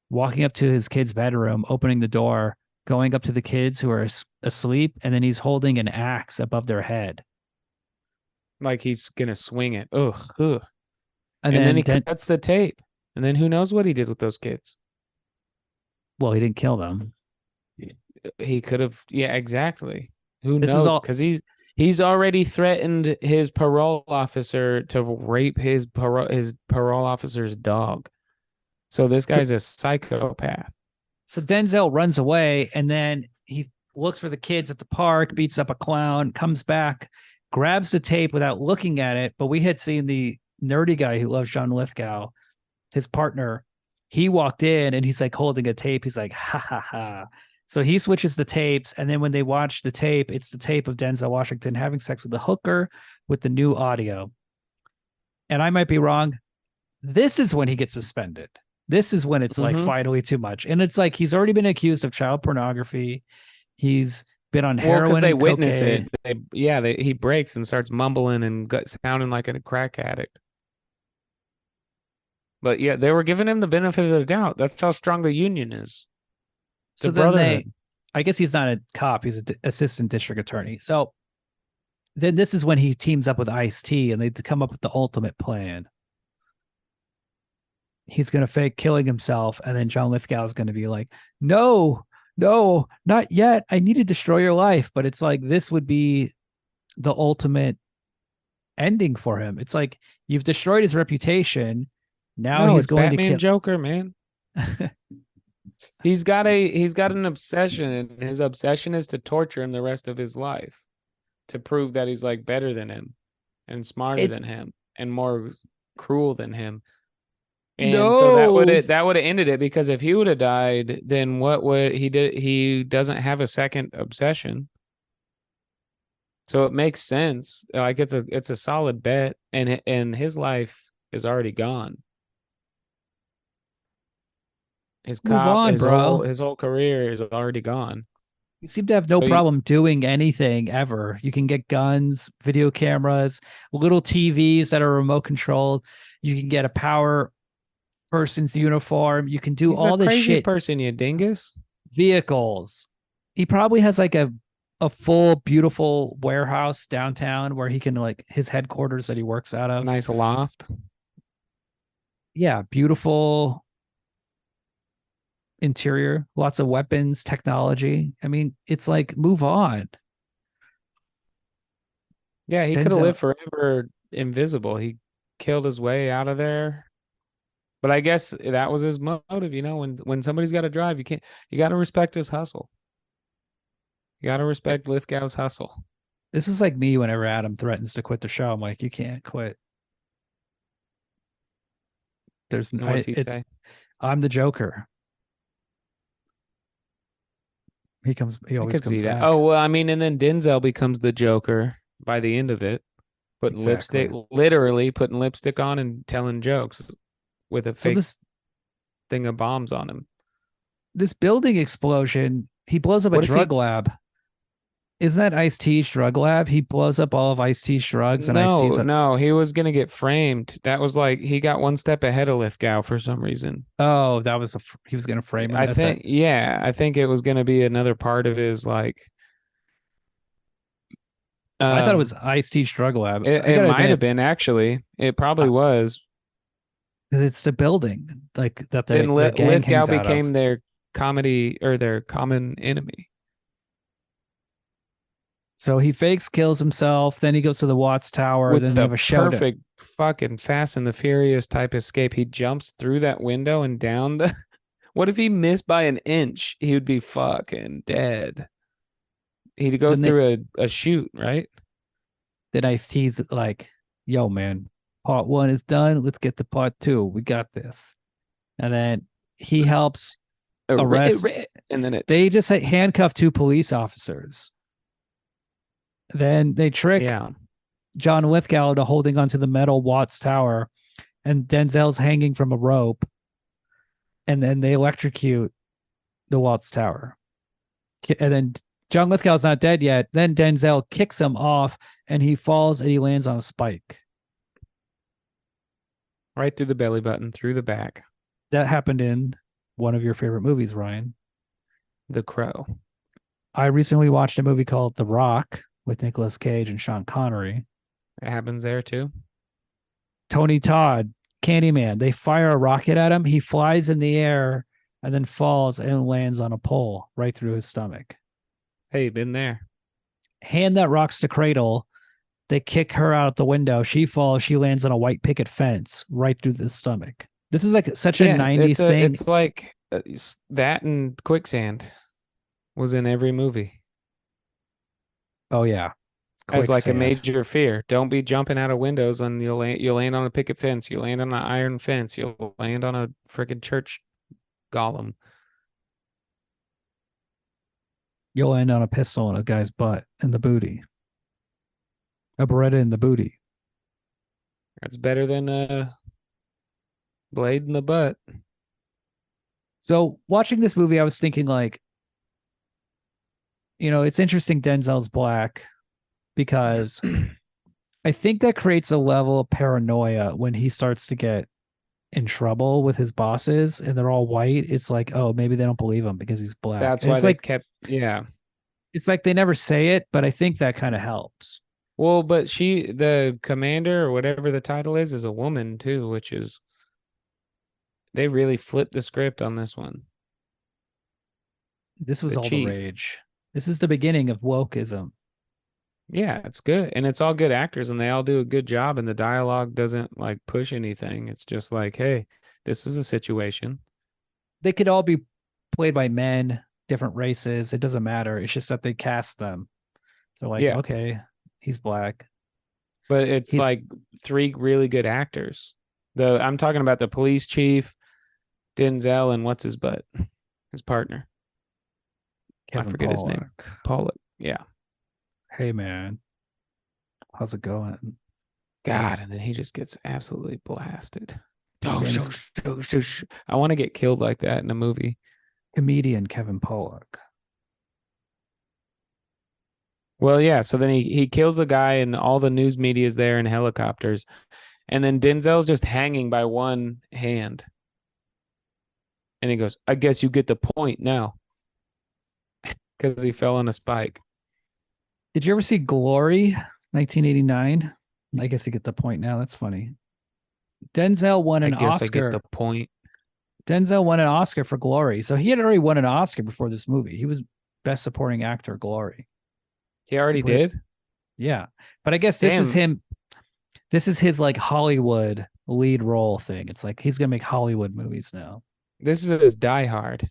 walking up to his kid's bedroom, opening the door, going up to the kids who are asleep, and then he's holding an axe above their head. Like he's gonna swing it. Ugh. Ugh. And then he then cuts the tape. And then who knows what he did with those kids? Well, he didn't kill them. He could have. Yeah, exactly. Who This is knows? all- Because he's already threatened his parole officer to rape his parole officer's dog. So this guy's a psychopath. So Denzel runs away and then he looks for the kids at the park, beats up a clown, comes back, grabs the tape without looking at it. But we had seen the nerdy guy who loves John Lithgow, his partner. He walked in and he's like holding a tape. He's like, ha ha ha. So he switches the tapes. And then when they watch the tape, it's the tape of Denzel Washington having sex with a hooker with the new audio. And I might be wrong. This is when he gets suspended. This is when it's like finally too much. And it's like he's already been accused of child pornography. He's been on heroin. Because they and witness cocaine. it. He breaks and starts mumbling and sounding like a crack addict. But yeah, they were giving him the benefit of the doubt. That's how strong the union is. So then I guess he's not a cop. He's an assistant district attorney. So then this is when he teams up with Ice-T and they come up with the ultimate plan. He's going to fake killing himself. And then John Lithgow is going to be like, no, not yet. I need to destroy your life. But it's like, this would be the ultimate ending for him. It's like, you've destroyed his reputation. Now he's going Batman to kill Joker, man. He's got an obsession, and his obsession is to torture him the rest of his life to prove that he's like better than him and smarter than him and more cruel than him. And so that would have ended it, because if he would have died, then what would he did? He doesn't have a second obsession. So it makes sense. Like it's a solid bet, and his life is already gone. His whole career is already gone. You seem to have no problem doing anything ever. You can get guns, video cameras, little TVs that are remote controlled. You can get a power person's uniform. You can do all this crazy shit. Person, you dingus. Vehicles. He probably has like a full, beautiful warehouse downtown where he can like his headquarters that he works out of. Nice loft. Yeah, beautiful interior, lots of weapons, technology. I mean, it's like, move on. Yeah, he could have lived forever invisible. He killed his way out of there. But I guess that was his motive, you know, when somebody's got to drive, you got to respect his hustle. You got to respect Lithgow's hustle. This is like me whenever Adam threatens to quit the show. I'm like, you can't quit. What's he say? I'm the Joker. He always comes back. Oh, well, I mean, and then Denzel becomes the Joker by the end of it, putting literally putting lipstick on and telling jokes with a fake thing of bombs on him. This building explosion, he blows up a drug lab. Isn't that Ice-T's drug lab? He blows up all of Ice-T's drugs. And No, he was going to get framed. That was like, he got one step ahead of Lithgow for some reason. Oh, that was he was going to frame him. I think it was going to be another part of his like. I thought it was Ice-T's drug lab. It might have been, actually. It probably was. Because it's the building like that. Then Lithgow became their comedy or their common enemy. So he fakes kills himself. Then he goes to the Watts Tower. With Then they the have a showdown. perfect fucking Fast and the Furious type escape. He jumps through that window and down the. What if he missed by an inch? He would be fucking dead. He goes through a chute, right? Then he's like, "Yo, man, part 1 is done. Let's get to part 2. We got this." And then he helps arrest. And then they just handcuff 2 police officers. Then they trick John Lithgow to holding onto the metal Watts Tower, and Denzel's hanging from a rope. And then they electrocute the Watts Tower. And then John Lithgow's not dead yet. Then Denzel kicks him off, and he falls and he lands on a spike. Right through the belly button, through the back. That happened in one of your favorite movies, Ryan. The Crow. I recently watched a movie called The Rock with Nicolas Cage and Sean Connery. It happens there too. Tony Todd, Candyman, they fire a rocket at him. He flies in the air and then falls and lands on a pole right through his stomach. Hey, been there. Hand that rocks to Cradle. They kick her out the window. She falls. She lands on a white picket fence right through the stomach. This is like such a 90s thing. It's like that and Quicksand was in every movie. Oh, yeah. As like a major fear. Don't be jumping out of windows and you'll land on a picket fence. You'll land on an iron fence. You'll land on a freaking church golem. You'll land on a pistol in a guy's butt in the booty. A Beretta in the booty. That's better than a blade in the butt. So watching this movie, I was thinking like, it's interesting Denzel's black because I think that creates a level of paranoia when he starts to get in trouble with his bosses and they're all white. It's like, oh, maybe they don't believe him because he's black. That's and why it's they like, kept, It's like they never say it, but I think that kind of helps. Well, but the commander or whatever the title is a woman too, which is, they really flipped the script on this one. This was all the rage. This is the beginning of wokeism. Yeah, it's good. And it's all good actors and they all do a good job and the dialogue doesn't like push anything. It's just like, hey, this is a situation. They could all be played by men, different races. It doesn't matter. It's just that they cast them. They're like, okay, he's black. But it's like 3 really good actors. I'm talking about the police chief, Denzel, and what's his butt? His partner. Kevin I forget his name. Pollock. Yeah. Hey, man. How's it going? God, and then he just gets absolutely blasted. I want to get killed like that in a movie. Comedian Kevin Pollock. Well, yeah. So then he kills the guy and all the news media is there in helicopters. And then Denzel's just hanging by one hand. And he goes, I guess you get the point now. Because he fell on a spike. Did you ever see Glory, 1989? I guess you get the point now. That's funny. Denzel won an Oscar. I get the point. Denzel won an Oscar for Glory. So he had already won an Oscar before this movie. He was Best Supporting Actor, Glory. He already did? Yeah. But I guess this is him. This is his like Hollywood lead role thing. It's like he's going to make Hollywood movies now. This is his Die Hard.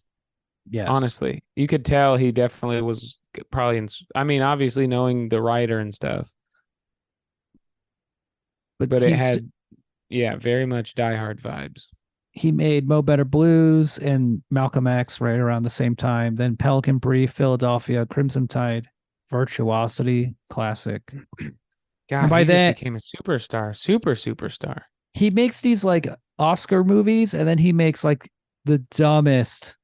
Yes. Honestly, you could tell he definitely was probably obviously knowing the writer and stuff. But it had, very much Die Hard vibes. He made Mo Better Blues and Malcolm X right around the same time. Then Pelican Brief, Philadelphia, Crimson Tide, Virtuosity, classic. God, and by then became a superstar. He makes these like Oscar movies, and then he makes like the dumbest,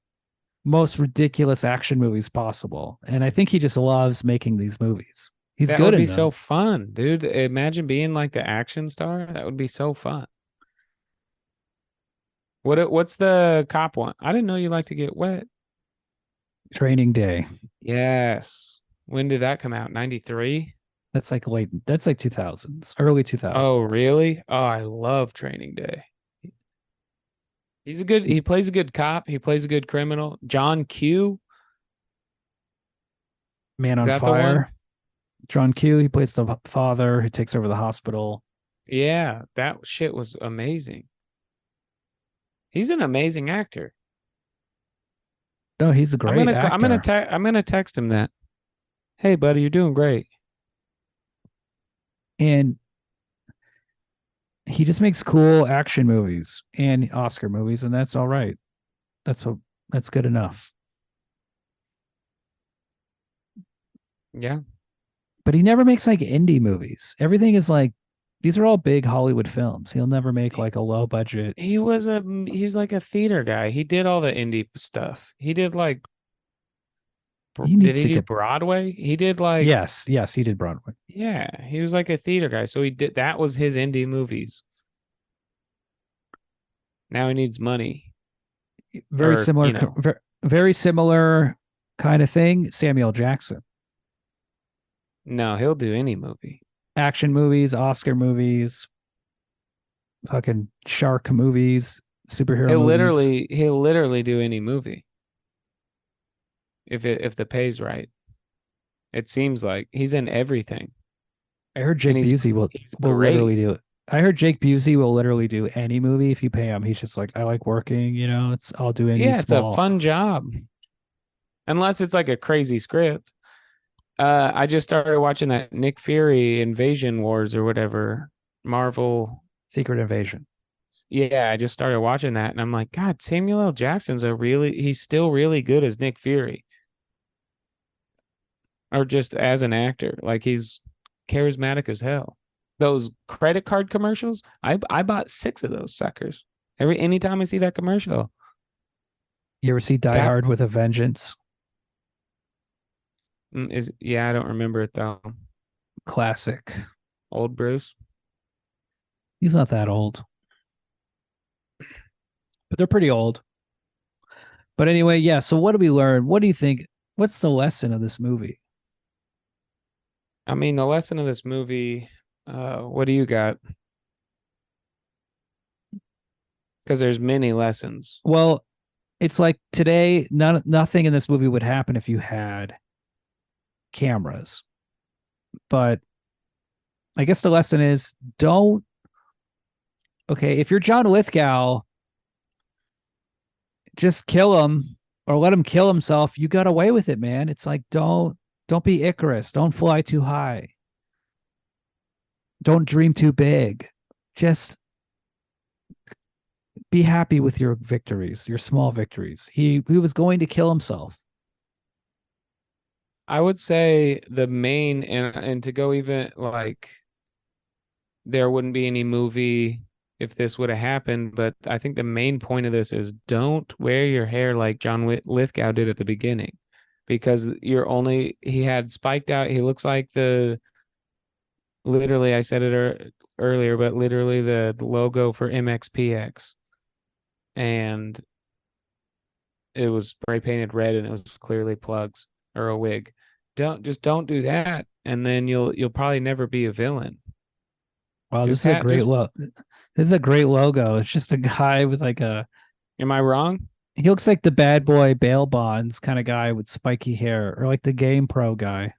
most ridiculous action movies possible. And I think he just loves making these movies. He's good. That would be so fun, dude. Imagine being like the action star. That would be so fun. What's the cop one? I didn't know you like to get wet. Training Day. Yes. When did that come out? 93? That's like late. That's like 2000s, early 2000s. Oh, really? Oh, I love Training Day. He plays a good cop. He plays a good criminal. John Q. Man on Fire. John Q. He plays the father who takes over the hospital. Yeah, that shit was amazing. He's an amazing actor. No, he's a great actor. I'm gonna text him that. Hey, buddy, you're doing great. And he just makes cool action movies and Oscar movies, and that's all right. That's good enough. Yeah. But he never makes like indie movies. Everything is like these are all big Hollywood films. He'll never make like a low budget. He's like a theater guy. He did all the indie stuff. He did like Did he do Broadway? He did like yes, he did Broadway. Yeah, he was like a theater guy. So that was his indie movies. Now he needs money. Very similar kind of thing. Samuel Jackson. No, he'll do any movie. Action movies, Oscar movies, fucking shark movies, superhero movies. He'll literally do any movie. If the pay's right. It seems like he's in everything. I heard Jake Busey will literally do it. I heard Jake Busey will literally do any movie if you pay him. He's just like, I like working, I'll do any it's a fun job. Unless it's like a crazy script. I just started watching that Nick Fury Invasion Wars or whatever. Marvel Secret Invasion. Yeah, I just started watching that and I'm like, God, Samuel L. Jackson's he's still really good as Nick Fury. Or just as an actor. Like he's charismatic as hell. Those credit card commercials, I bought 6 of those suckers. Anytime I see that commercial. You ever see Die Hard with a Vengeance? I don't remember it though. Classic. Old Bruce. He's not that old. But they're pretty old. But anyway, yeah, so what do we learn? What do you think? What's the lesson of this movie? I mean, the lesson of this movie, what do you got? Because there's many lessons. Well, it's like today, nothing in this movie would happen if you had cameras. But I guess the lesson is if you're John Lithgow, just kill him or let him kill himself. You got away with it, man. It's like, don't be Icarus. Don't fly too high. Don't dream too big. Just be happy with your victories, your small victories. He was going to kill himself. I would say the main and to go even like there wouldn't be any movie if this would have happened, but I think the main point of this is don't wear your hair like John Lithgow did at the beginning, because he had spiked out. He looks like literally, I said it earlier, but literally the logo for MXPX, and it was spray painted red and it was clearly plugs or a wig. Don't do that, and then you'll probably never be a villain. Wow, this is a great logo. This is a great logo. It's just a guy with like a. Am I wrong? He looks like the bad boy bail bonds kind of guy with spiky hair, or like the Game Pro guy.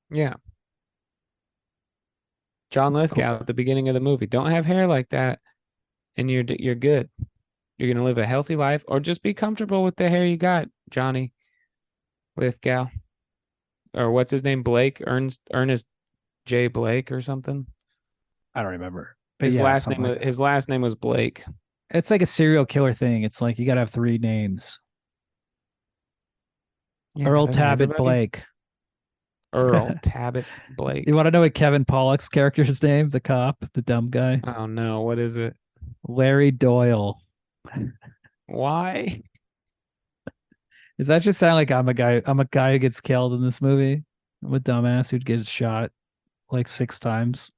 Yeah. John Lithgow at the beginning of the movie. Don't have hair like that, and you're good. You're gonna live a healthy life, or just be comfortable with the hair you got, Johnny Lithgow, or what's his name, Blake, Ernest J. Blake or something. I don't remember. His last name was Blake. It's like a serial killer thing. It's like you gotta have 3 names. Yeah, Earl Tabbitt Blake. Earl Tabbitt Blake. You want to know what Kevin Pollak's character's name? The cop, the dumb guy. Oh no, what is it? Larry Doyle. Why? Does that just sound like I'm a guy who gets killed in this movie? I'm a dumbass who gets shot like 6 times.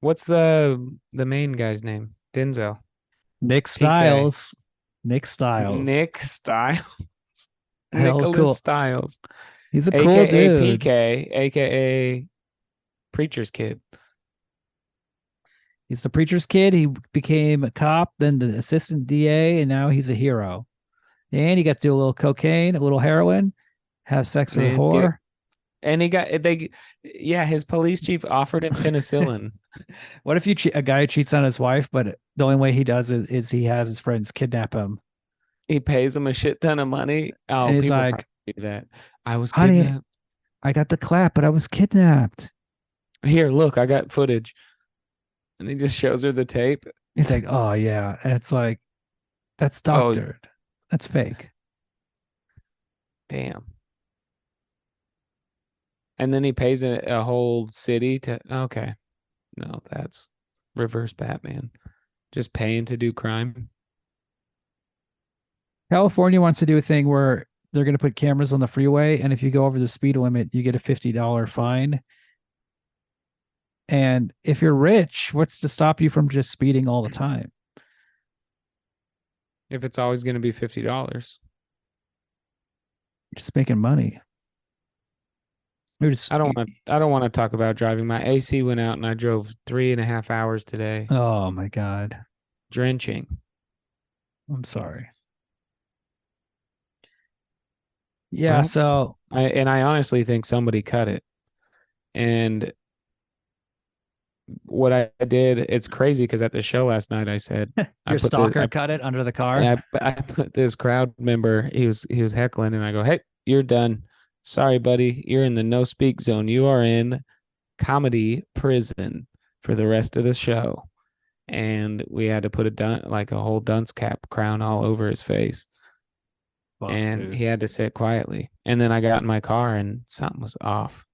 What's the main guy's name? Denzel. Nick Stiles. Nick Stiles. Nicholas cool. Stiles. He's a cool dude. PK, aka Preacher's Kid. He's the preacher's kid. He became a cop, then the assistant DA, and now he's a hero. And he got to do a little cocaine, a little heroin, have sex with a whore. And his police chief offered him penicillin. What if a guy cheats on his wife, but the only way he does it is he has his friends kidnap him, He pays him a shit ton of money. Oh, and he's people like, probably do that. I was "Honey, kidnapped. I got the clap, but I was kidnapped." Here, look, I got footage. And he just shows her the tape. He's like, "Oh yeah," and it's like, "That's Oh, doctored. That's fake." damn. And then he pays a whole city to. Okay. No, that's reverse Batman. Just paying to do crime. California wants to do a thing where they're going to put cameras on the freeway, and if you go over the speed limit, you get a $50 fine. And if you're rich, what's to stop you from just speeding all the time? If it's always going to be $50. Just making money. I don't want to talk about driving. My AC went out and I drove 3.5 hours today. Oh my God. Drenching. I'm sorry. Yeah, Well, so I honestly think somebody cut it. And what I did, it's crazy because at the show last night I said your stalker cut it under the car. I put this crowd member, he was heckling, and I go, "Hey, you're done. Sorry, buddy. You're in the no speak zone. You are in comedy prison for the rest of the show." And we had to put a whole dunce cap crown all over his face. Fuck, and dude. he had to sit quietly. And then I got in my car and something was off.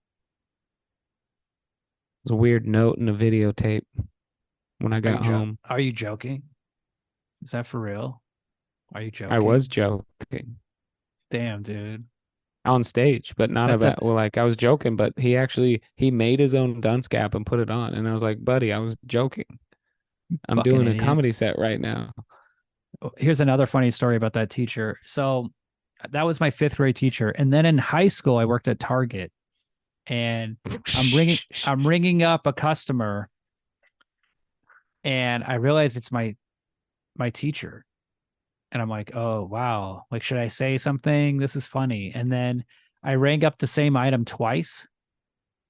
It was a weird note in a videotape when I got home. Are you joking? Is that for real? Are you joking? I was joking Damn, dude. on stage, but not about I was joking, but he made his own dunce cap and put it on. And I was like, buddy, I was joking. I'm Fucking doing idiot. a comedy set right now. Here's another funny story about that teacher. So that was my 5th grade teacher. And then in high school, I worked at Target, and I'm ringing up a customer, and I realize it's my teacher. And I'm like, oh, wow. Like, should I say something? This is funny. And then I rang up the same item twice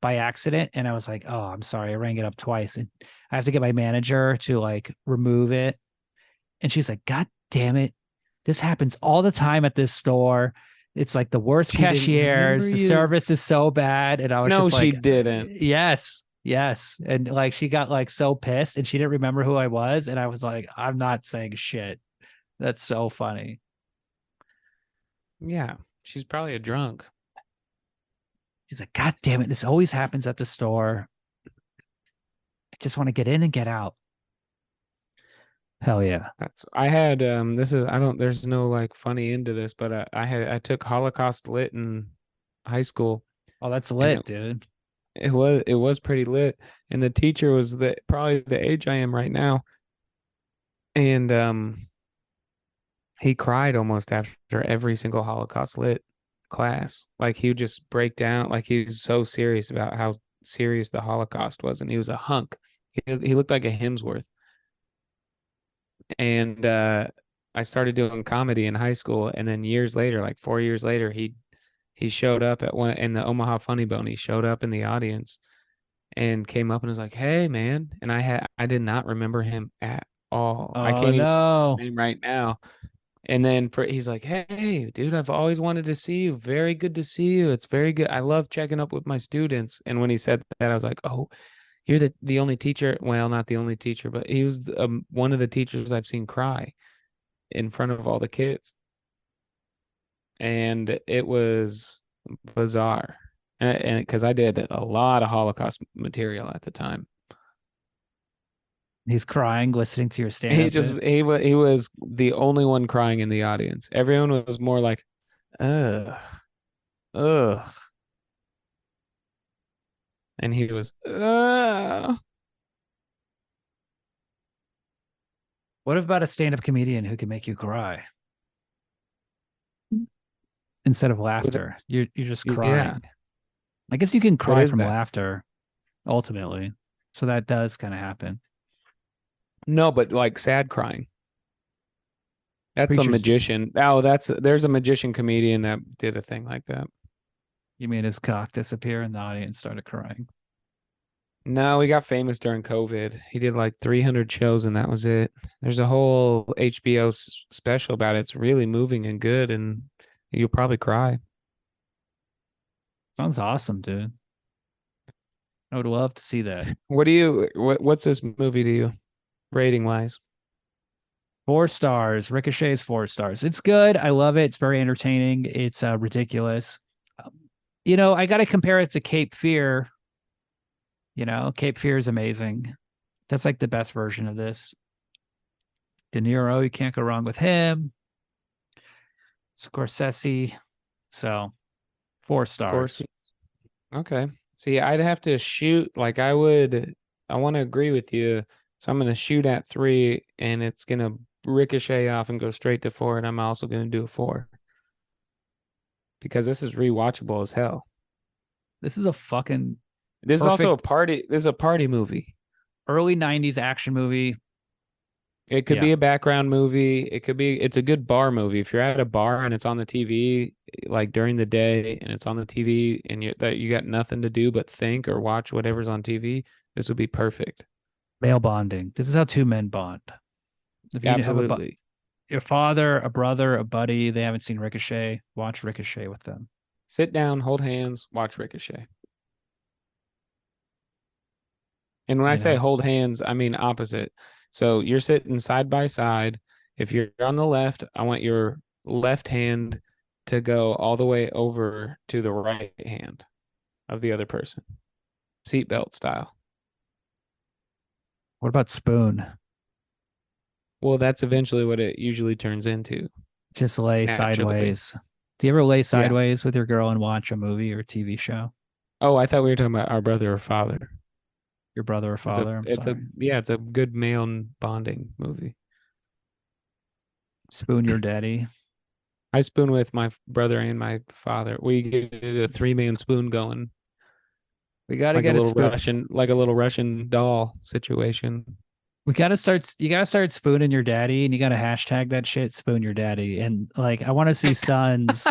by accident. And I was like, oh, I'm sorry. I rang it up twice. And I have to get my manager to like remove it. And she's like, God damn it. This happens all the time at this store. It's like the worst cashiers. The service is so bad. And I was just like, she didn't. Yes. And like, she got like so pissed and she didn't remember who I was. And I was like, I'm not saying shit. That's so funny. Yeah. She's probably a drunk. She's like, God damn it. This always happens at the store. I just want to get in and get out. Hell yeah. There's no like funny into this, but I took Holocaust lit in high school. Oh, that's lit, dude. It was pretty lit. And the teacher was probably the age I am right now. And he cried almost after every single Holocaust lit class. Like he would just break down, like he was so serious about how serious the Holocaust was, and he was a hunk. He looked like a Hemsworth. And I started doing comedy in high school, and then years later, like 4 years later, he showed up in the Omaha Funny Bone. He showed up in the audience and came up and was like, "Hey, man!" And I did not remember him at all. Oh, I can't even no. remember his name right now. And then he's like, "Hey, dude, I've always wanted to see you. Very good to see you. It's very good. I love checking up with my students." And when he said that, I was like, "Oh, you're the only teacher." Well, not the only teacher, but he was one of the teachers I've seen cry in front of all the kids. And it was bizarre. And because I did a lot of Holocaust material at the time. He's crying, listening to your stand-up. He was the only one crying in the audience. Everyone was more like, ugh. And he was, ugh. What about a stand-up comedian who can make you cry instead of laughter? You're just crying. Yeah. I guess you can cry from that? laughter, ultimately. So that does kind of happen. No, but like sad crying. That's Preachers. a magician. Oh, there's a magician comedian that did a thing like that. You mean his cock disappear and the audience started crying? No, he got famous during COVID. He did like 300 shows and that was it. There's a whole HBO special about it. It's really moving and good, and you'll probably cry. Sounds awesome, dude. I would love to see that. What's this movie to you, rating wise? 4 stars. Ricochet's 4 stars. It's good. I love it. It's very entertaining. It's ridiculous. I got to compare it to Cape Fear. Cape Fear is amazing. That's like the best version of this. De Niro, you can't go wrong with him. Scorsese. So 4 stars. Okay. See, I'd have to shoot like I want to agree with you. So I'm going to shoot at 3 and it's going to ricochet off and go straight to 4. And I'm also going to do a 4 because this is rewatchable as hell. This is a fucking This is also a party. This is a party movie. Early 90s action movie. It could be a background movie. It's a good bar movie. If you're at a bar and it's on the TV, like during the day and it's on the TV and you got nothing to do but think or watch whatever's on TV, this would be perfect. Male bonding. This is how 2 men bond. If you Absolutely. have your father, a brother, a buddy, they haven't seen Ricochet, watch Ricochet with them. Sit down, hold hands, watch Ricochet. And when I say hold hands, I mean opposite. So you're sitting side by side. If you're on the left, I want your left hand to go all the way over to the right hand of the other person. Seatbelt style. What about spoon? Well, that's eventually what it usually turns into. Just lay sideways. Do you ever lay sideways with your girl and watch a movie or a TV show? Oh, I thought we were talking about our brother or father. Your brother or father? It's a good male bonding movie. Spoon your daddy. I spoon with my brother and my father. We get a 3-man spoon going. We got to like get a little Russian doll situation. You got to start spooning your daddy, and you got to hashtag that shit, spoon your daddy. And like, I want to see sons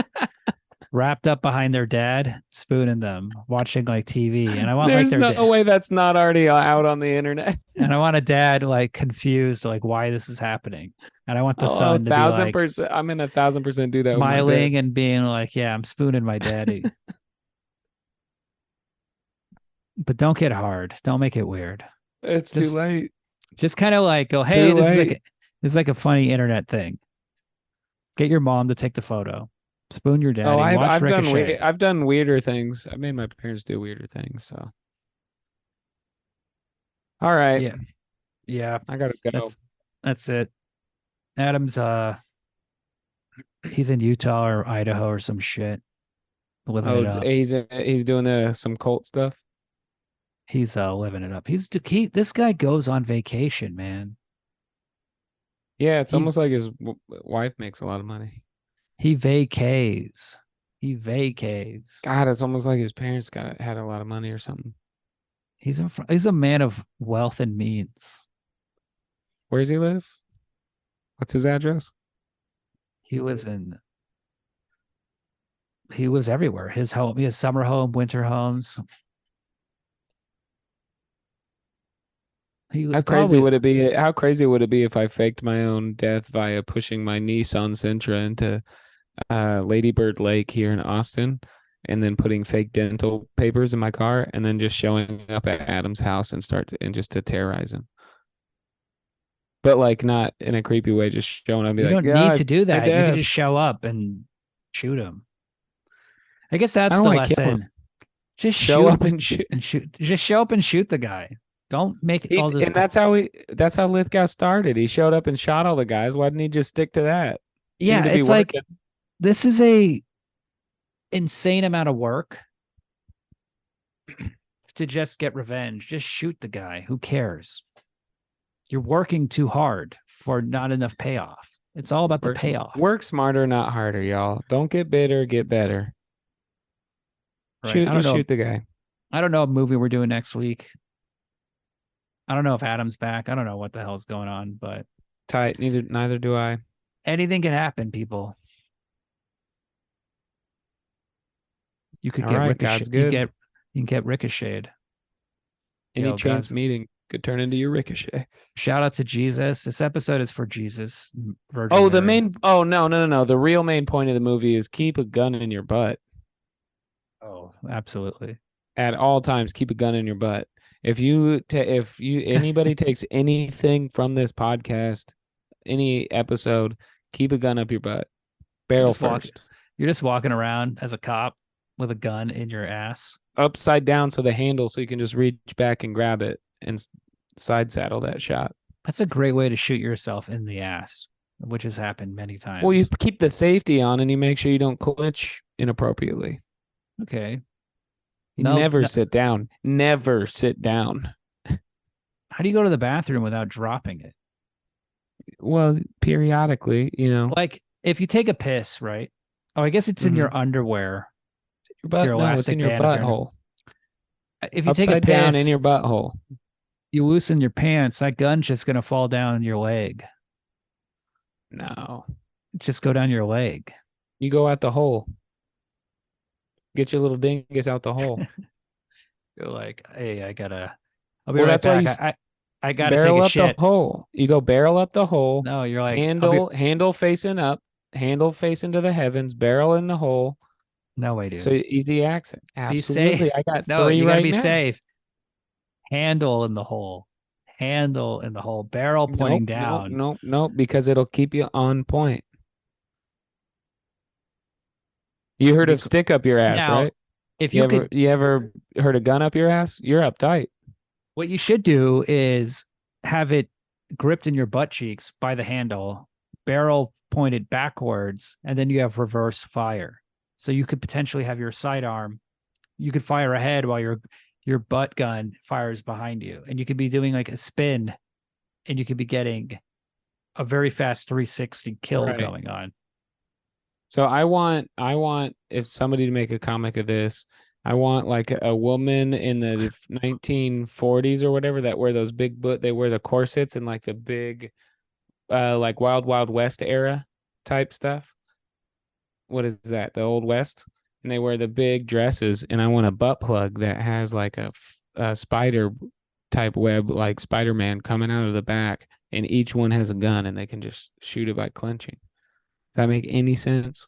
wrapped up behind their dad, spooning them, watching like TV. And I want There's like their no way that's not already out on the internet. And I want a dad like confused, like why this is happening. And I want the son to be like, 1,000%. I'm in 1,000% do that. Smiling and being like, yeah, I'm spooning my daddy. But don't get hard. Don't make it weird. It's too late. Just kind of like go, hey, this is like a funny internet thing. Get your mom to take the photo. Spoon your daddy. I've done weirder things. I made my parents do weirder things. So, all right. Yeah. I gotta go. That's it. Adam's he's in Utah or Idaho or some shit. Living it up. He's doing some cult stuff. He's living it up. This guy goes on vacation, man. Yeah, it's almost like his wife makes a lot of money. He vacays. God, it's almost like his parents had a lot of money or something. He's a man of wealth and means. Where does he live? What's his address? He lives everywhere. His home, he has summer home, winter homes. How crazy would it be? How crazy would it be if I faked my own death via pushing my Nissan Sentra into Lady Bird Lake here in Austin, and then putting fake dental papers in my car, and then just showing up at Adam's house and just to terrorize him? But like not in a creepy way, just showing up. You don't need to do that. You can just show up and shoot him. I guess that's the lesson. Just show up and shoot. Just show up and shoot the guy. Don't make all this. And that's how Lithgow started. He showed up and shot all the guys. Why didn't he just stick to that? Yeah, it's like this is a insane amount of work to just get revenge. Just shoot the guy. Who cares? You're working too hard for not enough payoff. It's all about the payoff. Work smarter, not harder, y'all. Don't get bitter, get better. Right. Shoot the guy. I don't know what movie we're doing next week. I don't know if Adam's back. I don't know what the hell's going on, but tight. Neither do I. Anything can happen, people. You could All get right, ricochet. God's good. You can get ricocheted. Any Yo, chance guys, meeting could turn into your Ricochet. shout out to Jesus. This episode is for Jesus. Virgin Oh, the Mary. main. Oh, no. The real main point of the movie is keep a gun in your butt Oh, absolutely. at all times. Keep a gun in your butt. If anybody takes anything from this podcast, any episode, keep a gun up your butt. Barrel first. You're just walking around as a cop with a gun in your ass. Upside down so the handle, so you can just reach back and grab it and side saddle that shot. That's a great way to shoot yourself in the ass, which has happened many times. Well, you keep the safety on and you make sure you don't clinch inappropriately. Okay. You never sit down. Never sit down. How do you go to the bathroom without dropping it? Well, periodically, Like if you take a piss, right? Oh, I guess it's in your underwear. Your butt, your no, it's in your butthole. If you Upside take a piss down in your butthole, you loosen your pants, that gun's just gonna fall down your leg. No. Just go down your leg. You go out the hole. Get your little dingus out the hole. You're like, hey, I'll be Well, right that's why back. I gotta barrel take a up shit. the hole. You go barrel up the hole. No, you're like handle facing up, handle facing to the heavens, barrel in the hole. No way, dude. So easy accent. Be Absolutely. safe. I got No, three you gotta right be now. safe. Handle in the hole. Handle in the hole. Barrel pointing down. Nope, because it'll keep you on point. You heard of stick up your ass, Now, right? If You you ever heard a gun up your ass? You're uptight. what you should do is have it gripped in your butt cheeks by the handle, barrel pointed backwards, and then you have reverse fire. So you could potentially have your sidearm. You could fire ahead while your butt gun fires behind you, and you could be doing like a spin, and you could be getting a very fast 360 kill Right. going on. So I want if somebody to make a comic of this, I want like a woman in the 1940s or whatever that wear those they wear the corsets and like the big like Wild Wild West era type stuff. What is that? The Old West? And they wear the big dresses, and I want a butt plug that has like a spider type web, like Spider-Man coming out of the back, and each one has a gun and they can just shoot it by clenching. Does that make any sense?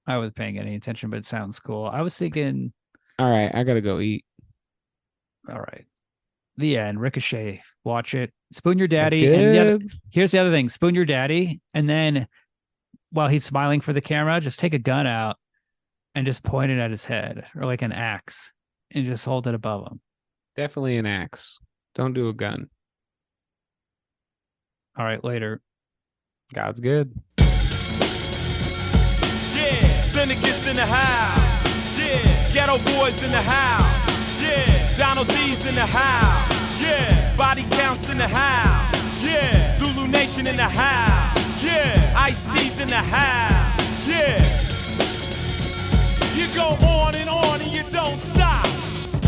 I wasn't paying any attention, but it sounds cool. I was thinking, All right, I gotta go eat. all right, the end. Ricochet, watch it. Spoon your daddy. That's And good. here's the other thing: spoon your daddy, and then while he's smiling for the camera, just take a gun out and just point it at his head, or like an axe, and just hold it above him. Definitely an axe. Don't do a gun. All right, later. God's good. Yeah, syndicates in the house. Yeah, ghetto boys in the house. Yeah, Donald D's in the house. Yeah, body counts in the house. Yeah, Zulu Nation in the house. Yeah, Ice-T's in the house. Yeah. You go on and you don't stop.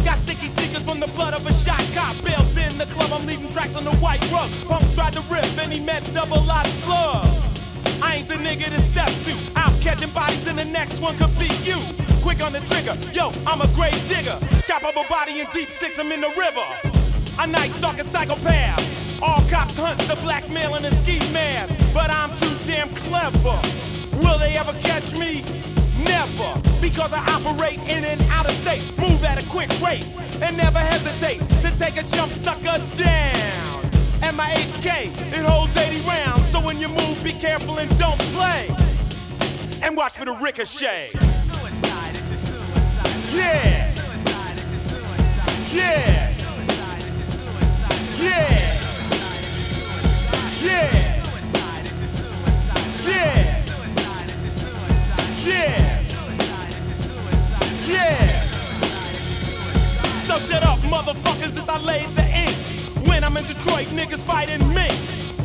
Got sticky sneakers from the blood of a shot cop. Bailed in the club, I'm leaving tracks on the white rug. Punk tried to rip and he meant double-lot slug. I ain't the nigga to step to. Out catching bodies and the next one could be you. Quick on the trigger, yo, I'm a grave digger. Chop up a body in deep six, I'm in the river. A nice stalker psychopath. All cops hunt the black male in a ski mask. But I'm too damn clever. Will they ever catch me? Never. Because I operate in and out of state. Move at a quick rate. And never hesitate to take a jump sucker down. And my HK, it holds 80 rounds. So when you move, be careful and don't play. And watch for the ricochet. Suicide, it's a suicide. Yeah. Suicide, it's a suicide. Yeah. Suicide, it's a suicide. Yeah. Suicide, it's a suicide. Yeah. Suicide, it's a suicide. Yeah. Suicide, it's a suicide. Yeah. Suicide, it's a suicide. Yeah. Suicide, it's a suicide. So shut up, motherfuckers, as I laid the ink. When I'm in Detroit, niggas fighting me.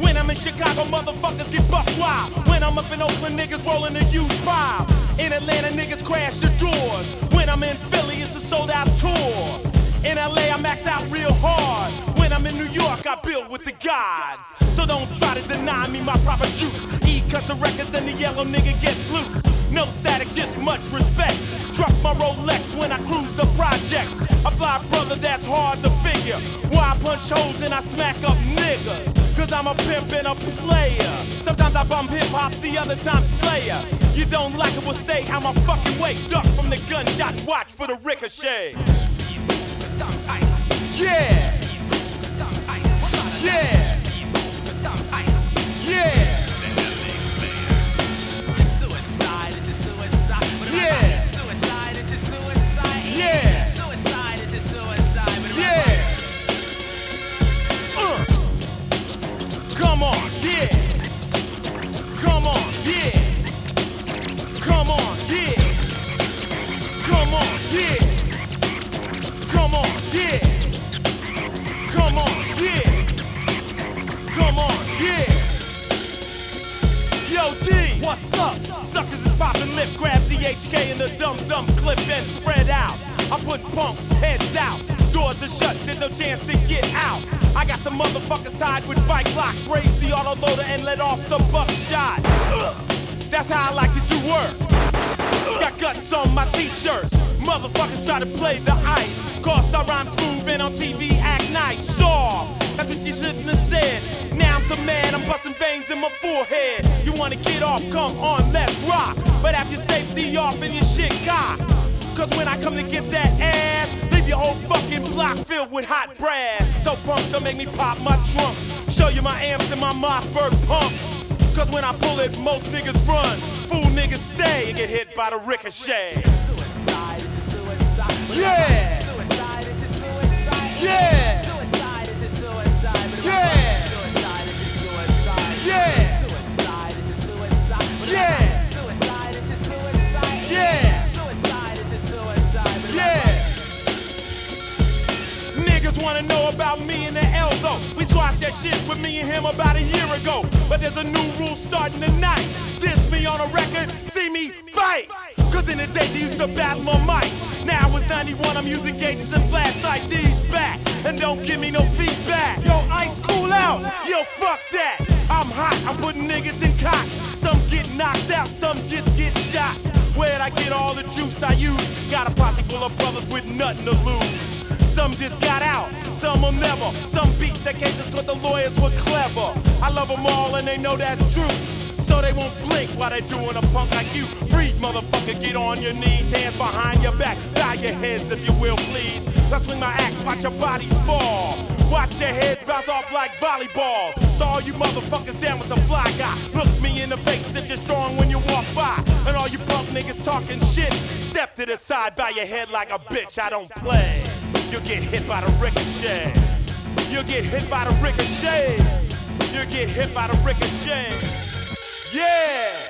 When I'm in Chicago, motherfuckers get buck wild. When I'm up in Oakland, niggas rolling a used file. In Atlanta, niggas crash the doors. When I'm in Philly, it's a sold out tour. In LA, I max out real hard. When I'm in New York, I build with the gods. So don't try to deny me my proper juice. E cuts the records and the yellow nigga gets loose. No static, just much respect. Truck my Rolex when I cruise the projects. A fly brother that's hard to figure. Why I punch holes and I smack up niggas? Cause I'm a pimp and a player. Sometimes I bump hip-hop, the other time Slayer. You don't like it, well stay out my fucking way. Duck from the gunshot and watch for the ricochet. Yeah. Yeah. Yeah. Suicide, it's a suicide. Yeah. Suicide, it's a suicide. Yeah. Suicide, it's a suicide. Yeah. Come on, yeah. Come on, yeah. Come on, yeah. Come on, yeah. Come on, yeah. Come on, yeah. Come on, yeah. Yo, D, what's up? Suckers is popping lip, grab DHK in the dum-dum clip and spread out. I put punks heads out. Doors are shut, there's no chance to get out. I got the motherfuckers tied with bike locks. Raise the autoloader and let off the buckshot. That's how I like to do work. Got guts on my t-shirt. Motherfuckers try to play the ice. Cause I rhyme smooth and on TV act nice. Soft, that's what you shouldn't have said. Now I'm so mad, I'm busting veins in my forehead. You wanna get off, come on, let's rock. But have your safety off and your shit cocked. Cause when I come to get that ass, leave your whole fucking block filled with hot brass. So punk, don't make me pop my trunk. Show you my amps and my Mossberg pump. Cause when I pull it, most niggas run. Fool niggas stay and get hit by the ricochet. Suicide, it's a suicide. Yeah. Suicide, it's a suicide. Yeah. Suicide, it's a suicide. Yeah. Suicide, it's a suicide. Yeah. Suicide, it's a suicide. Yeah. Suicide, it's a suicide. Yeah. Suicide, it's a suicide. Yeah. Niggas wanna know about me and the L though. We squashed that shit with me and him about a year ago. But there's a new rule starting tonight. Diss me on a record, see me fight. Cause in the day she used to battle on mics. Now it's 91, I'm using gauges and flashlight. G's back, and don't give me no feedback. Yo, ice cool out, yo, fuck that. I'm hot, I'm putting niggas in cots. Some get knocked out, some just get shot. Where'd I get all the juice I use? Got a posse full of brothers with nothing to lose. Some just got out, some will never. Some beat their cases cause the lawyers were clever. I love them all and they know that's true. So they won't blink while they're doing a punk like you. Freeze, motherfucker, get on your knees. Hands behind your back, bow your heads if you will, please. Let's swing my axe, watch your bodies fall. Watch your heads bounce off like volleyball. So all you motherfuckers down with the fly guy, look me in the face if you're strong when you walk by. And all you punk niggas talking shit, step to the side, bow your head like a bitch, I don't play. You'll get hit by the ricochet. You'll get hit by the ricochet. You'll get hit by the ricochet. Yeah!